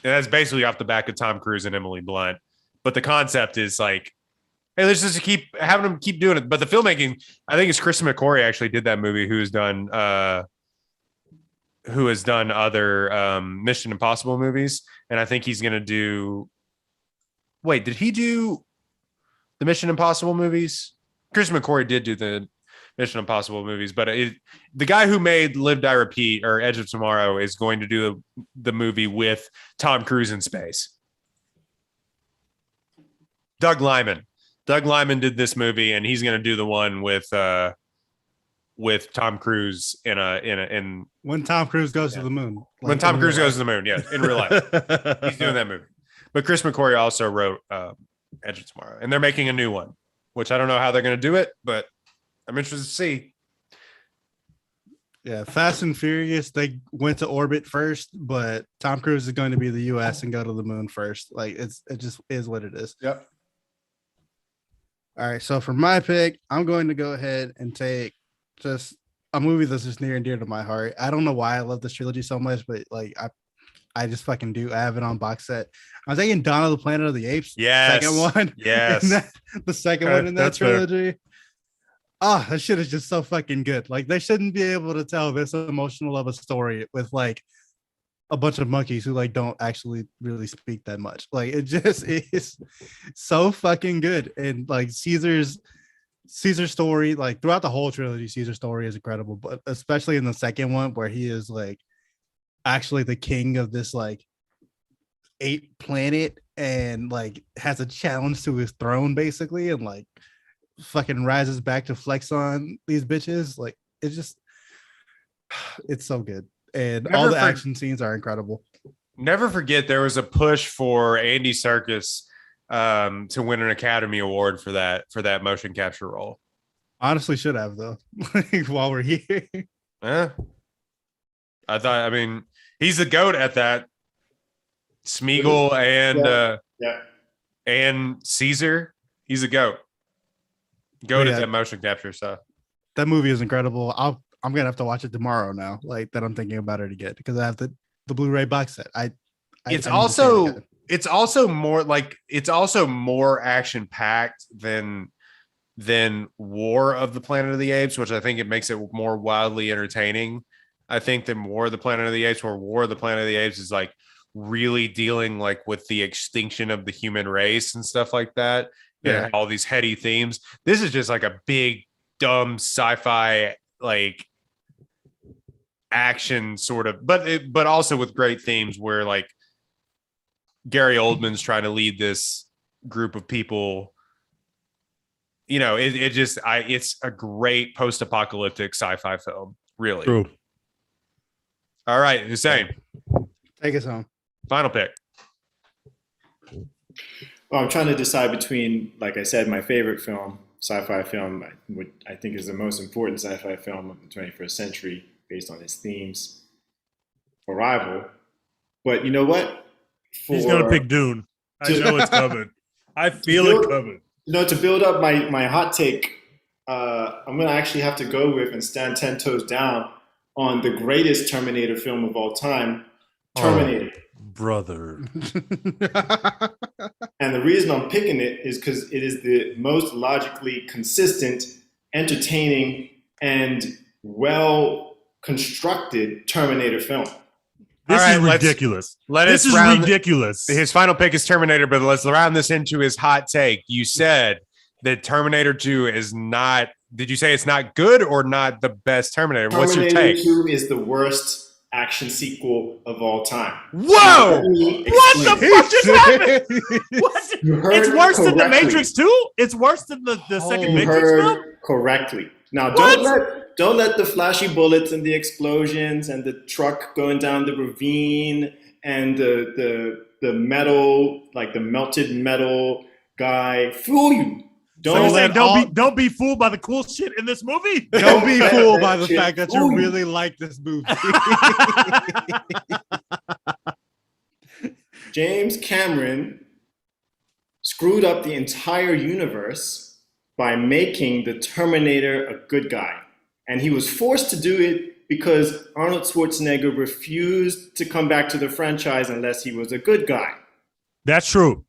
that's basically off the back of Tom Cruise and Emily Blunt. But the concept is like, hey, let's just keep having them keep doing it. But the filmmaking, I think it's Kristen McQuarrie actually did that movie, who has done other Mission Impossible movies. And I think he's going to do. Wait, did he do the Mission Impossible movies? Kristen McQuarrie did do the Mission Impossible movies, but the guy who made Live, Die, Repeat or Edge of Tomorrow is going to do the movie with Tom Cruise in space. Doug Liman did this movie, and he's going to do the one with Tom Cruise in when Tom Cruise goes to the moon. Like when Tom Cruise goes to the moon, yeah, in real life, he's doing that movie. But Chris McQuarrie also wrote Edge of Tomorrow, and they're making a new one, which I don't know how they're going to do it, but I'm interested to see. Yeah, Fast and Furious, they went to orbit first, but Tom Cruise is going to be the U.S. and go to the moon first. Like it just is what it is. Yep. All right, so for my pick, I'm going to go ahead and take just a movie that's just near and dear to my heart. I don't know why I love this trilogy so much, but like I just fucking do. I have it on box set. I'm taking Dawn of the Planet of the Apes. Yes. Second one. Yes. The second one in that trilogy. That shit is just so fucking good. Like they shouldn't be able to tell this emotional of a story with like a bunch of monkeys who like don't actually really speak that much. Like it just is so fucking good. And like Caesar's story, like throughout the whole trilogy, Caesar's story is incredible, but especially in the second one where he is like actually the king of this like ape planet and like has a challenge to his throne basically, and like fucking rises back to flex on these bitches. Like it's so good. And all the action scenes are incredible. Never forget there was a push for Andy Serkis to win an Academy Award for that motion capture role. Honestly, should have though. While we're here. Yeah. I mean, he's the GOAT at that. Smeagol and Caesar. He's a GOAT. GOAT at that motion capture stuff. That movie is incredible. I'm gonna have to watch it tomorrow now. Like that, I'm thinking about it again because I have the Blu-ray box set. It's also more action packed than War of the Planet of the Apes, which I think it makes it more wildly entertaining. I think than War of the Planet of the Apes, where War of the Planet of the Apes is like really dealing like with the extinction of the human race and stuff like that. Yeah, and all these heady themes. This is just like a big dumb sci-fi like action sort of, but also with great themes where like Gary Oldman's trying to lead this group of people. You know, it's a great post-apocalyptic sci-fi film, really. True. All right, Hussein, take us home. Final pick. Well, I'm trying to decide between, like I said, my favorite film, sci-fi film, what I think is the most important sci-fi film of the 21st century based on its themes, Arrival. But you know what? He's going to pick Dune. I know it's coming. I feel it coming. You know, to build up my hot take, I'm going to actually have to go with and stand 10 toes down on the greatest Terminator film of all time, Terminator. Oh, brother. And the reason I'm picking it is because it is the most logically consistent, entertaining, and well constructed Terminator film. This All is right, ridiculous. This is ridiculous. His final pick is Terminator, but let's round this into his hot take. You said that Terminator 2 is not. Did you say it's not good or not the best Terminator? What's your take? Terminator 2 is the worst action sequel of all time. Whoa! What the fuck just happened? What? It's worse than the Matrix 2? It's worse than the second Matrix film? Correctly. Now, What? don't let the flashy bullets and the explosions and the truck going down the ravine and the metal, like the melted metal guy, fool you. Don't be fooled by the cool shit in this movie. Don't be fooled by the fact that you really like this movie. James Cameron screwed up the entire universe by making the Terminator a good guy. And he was forced to do it because Arnold Schwarzenegger refused to come back to the franchise unless he was a good guy. That's true.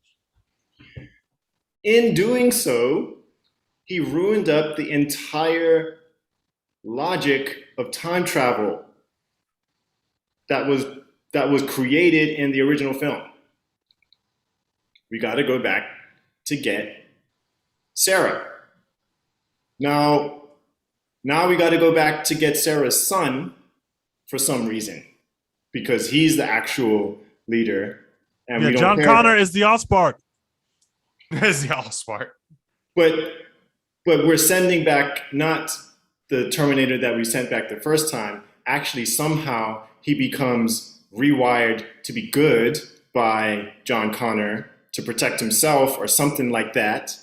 In doing so, he ruined up the entire logic of time travel that was created in the original film. We got to go back to get Sarah. Now we got to go back to get Sarah's son for some reason, because he's the actual leader. And we don't John care Connor about is the Allspark. Is the Allspark. But we're sending back not the Terminator that we sent back the first time. Actually, somehow he becomes rewired to be good by John Connor to protect himself or something like that.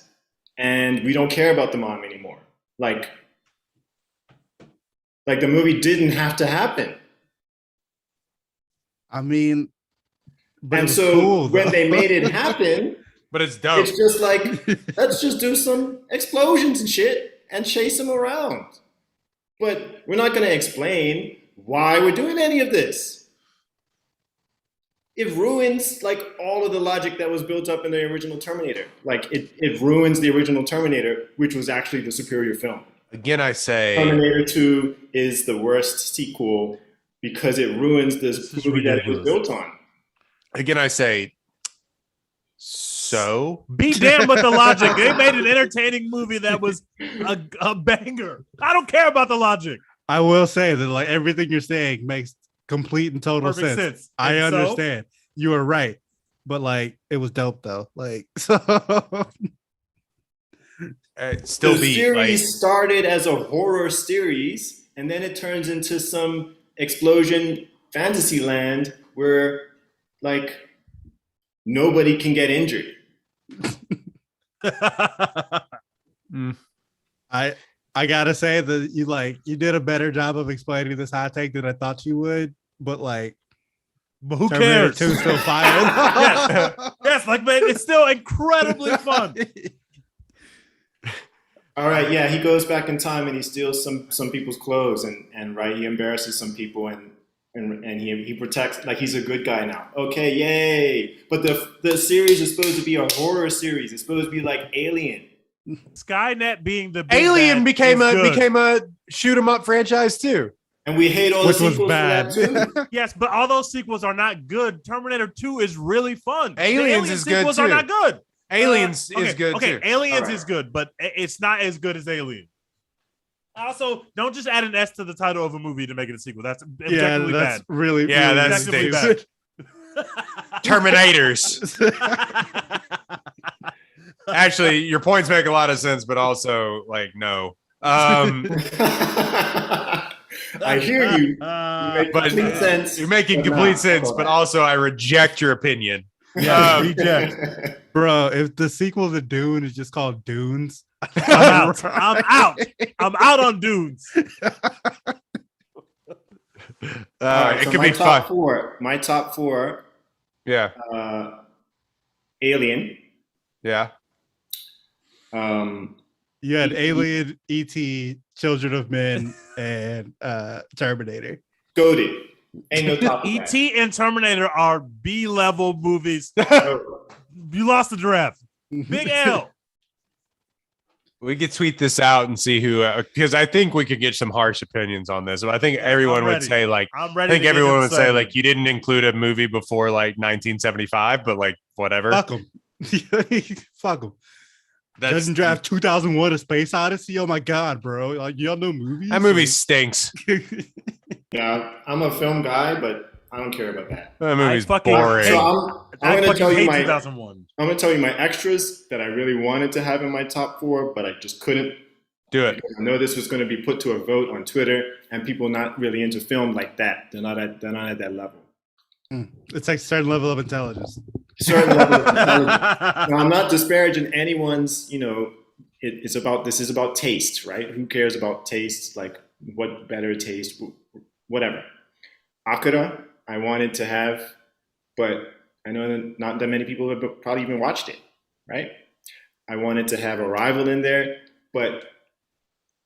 And we don't care about the mom anymore. Like the movie didn't have to happen. I mean, and so cool, when they made it happen, but it's dope. It's just like, let's just do some explosions and shit and chase them around. But we're not going to explain why we're doing any of this. It ruins like all of the logic that was built up in the original Terminator. Like it ruins the original Terminator, which was actually the superior film. Again, I say Terminator 2 is the worst sequel because it ruins this movie that it was built on. Again, I say, so be damned with the logic. They made an entertaining movie that was a banger. I don't care about the logic. I will say that like everything you're saying makes complete and total sense. I understand. You are right. But like it was dope though. Like so still the series started as a horror series and then it turns into some explosion fantasy land where like nobody can get injured. I gotta say that you did a better job of explaining this hot take than I thought you would, but who cares? 2 still fire. yes, like man, it's still incredibly fun. All right, yeah, he goes back in time and he steals some people's clothes and right, he embarrasses some people and he protects, like he's a good guy now. Okay, yay! But the series is supposed to be a horror series. It's supposed to be like Alien. Skynet being the big Alien became good. a shoot 'em up franchise too, and we hate all which the sequels was bad. for that too. Yes, but all those sequels are not good. Terminator 2 is really fun. Aliens is good sequels too. are not good. Aliens is good too. Aliens is good, but it's not as good as Alien. Also, don't just add an S to the title of a movie to make it a sequel. That's objectively bad. Really, yeah, really that's objectively bad. Terminators. Actually, your points make a lot of sense, but also like no. I hear you. You make complete sense. You're making complete sense, but also I reject your opinion. Yeah, reject. Bro, if the sequel to Dune is just called Dunes, I'm out. I'm out. I'm out on Dunes. Right, it so could be fun. My top four. Yeah. Alien. Yeah. You had Alien, E.T., Children of Men, and Terminator. Goated. Ain't no top. E.T. and Terminator are B-level movies. You lost the draft. Big L. We could tweet this out and see who, because I think we could get some harsh opinions on this. But I think everyone would say like, I'm I ready. think to everyone get would say like, excited. you didn't include a movie before like 1975, but like whatever. Fuck them. Fuck them. That's, Doesn't draft 2001: A Space Odyssey. Oh my god, bro! Like y'all know movies. that movie stinks. Yeah, I'm a film guy, but I don't care about that. That movie's fucking boring. hate- So I'm I going to fucking tell you hate my 2001. I'm going to tell you my extras that I really wanted to have in my top 4, but I just couldn't. Do it. I know this was going to be put to a vote on Twitter, and people not really into film like that. They're not at that level. It's like a certain level of intelligence. Certain level of intelligence. Now, I'm not disparaging anyone's. This is about taste, right? Who cares about taste? Like what better taste? Whatever. Akira, I wanted to have, but I know that not that many people have probably even watched it, right? I wanted to have Arrival in there, but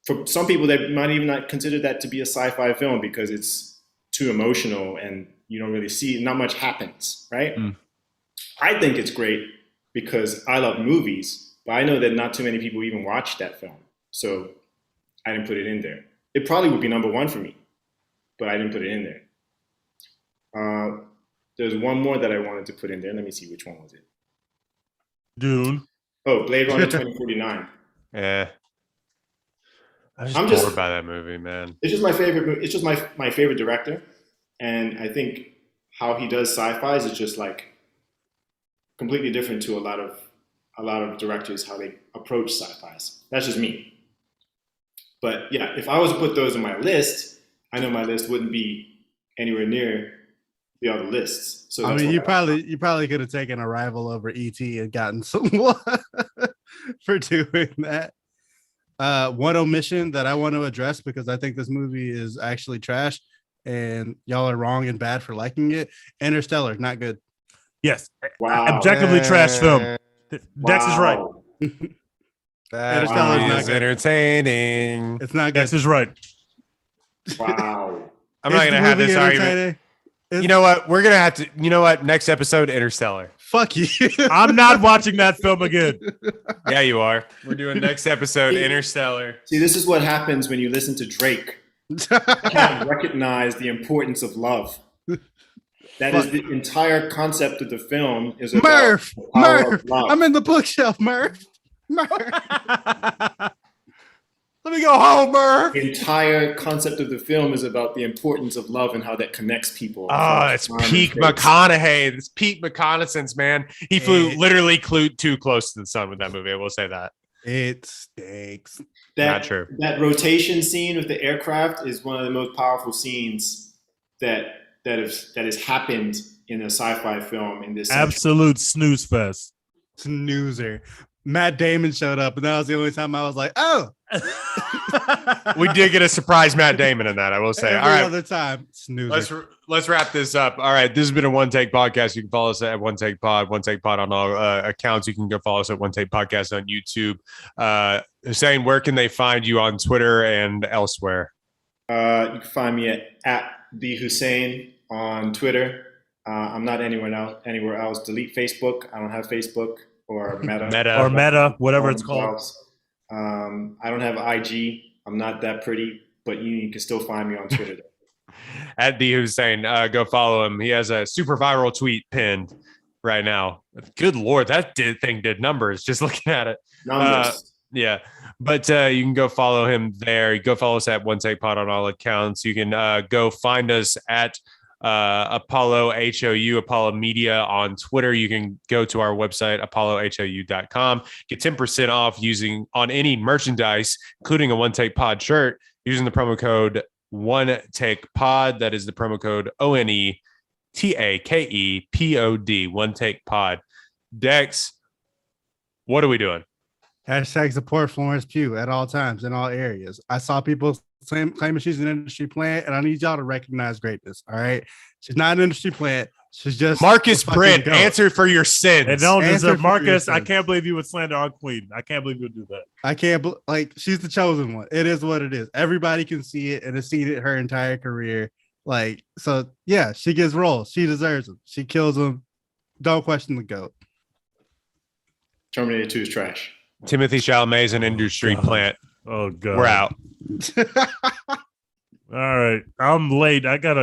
for some people, they might even not consider that to be a sci-fi film because it's too emotional and you don't really see, not much happens, right? I think it's great because I love movies, but I know that not too many people even watch that film. So I didn't put it in there. It probably would be number 1 for me, but I didn't put it in there. There's one more that I wanted to put in there. Let me see, which one was it? Dune. Oh, Blade Runner 2049. Yeah. I'm I'm just just- bored by that movie, man. It's just my favorite. It's just my favorite director, and I think how he does sci-fi's is just like completely different to a lot of directors how they approach sci-fi's. That's just me. But yeah, if I was to put those on my list, I know my list wouldn't be anywhere near the other lists. So I that's mean, why you probably could have taken Arrival over ET and gotten someone for doing that. One omission that I want to address because I think this movie is actually trash, and y'all are wrong and bad for liking it. Interstellar, not good. Yes. Wow. Objectively trash film. Dex is right. Wow. That Interstellar is movie not is good. entertaining. It's not good. Dex is right. Wow. I'm not Is going to the have movie this argument. entertaining? You know what? We're going to have to, next episode, Interstellar. Fuck you. I'm not watching that film again. Yeah, you are. We're doing next episode, Interstellar. See, this is what happens when you listen to Drake. You can't recognize the importance of love. That is the entire concept of the film is about Murph, the power Murph, of love. I'm in the bookshelf, Murph. Let me go home, Murph. The entire concept of the film is about the importance of love and how that connects people. Oh, it's peak McConaughey. It's peak McConaissance, man. He flew literally too close to the sun with that movie. I will say that. It stinks. Not true. That rotation scene with the aircraft is one of the most powerful scenes that has happened in a sci-fi film in this century. Absolute snooze fest. Snoozer. Matt Damon showed up, and that was the only time I was like, "Oh." We did get a surprise Matt Damon in that. I will say. Every All right, other time, snoozer. let's wrap this up. All right, this has been a One Take Podcast. You can follow us at One Take Pod, One Take Pod on all accounts. You can go follow us at One Take Podcast on YouTube. Hussein, where can they find you on Twitter and elsewhere? You can find me at the Hussein on Twitter. I'm not anywhere else. Delete Facebook. I don't have Facebook or Meta. Or Meta, whatever it's called. I don't have IG. I'm not that pretty, but you can still find me on Twitter. At the Hussein, go follow him. He has a super viral tweet pinned right now. Good Lord, that thing did numbers just looking at it. Numbers. Yeah, but you can go follow him there. You go follow us at One Take Pod on all accounts. You can go find us at Apollo HOU, Apollo Media on Twitter. You can go to our website, apollohou.com. Get 10% off using on any merchandise, including a One Take Pod shirt, using the promo code One Take Pod. That is the promo code ONETAKEPOD. One Take Pod. Dex, what are we doing? Hashtag support Florence Pugh at all times in all areas. I saw people claiming she's an industry plant, and I need y'all to recognize greatness. All right, she's not an industry plant. She's just Marcus a fucking Brent. goat. Answer for your sins. And don't Answer deserve for Marcus. your I sins. can't believe you would slander our queen. I can't believe you would do that. I can't like she's the chosen one. It is what it is. Everybody can see it and has seen it her entire career. Like, so yeah, she gets roles. She deserves them. She kills them. Don't question the goat. Terminator 2 is trash. Timothy Chalamet's an industry God. plant. Oh god. We're out. All right. I'm late. I gotta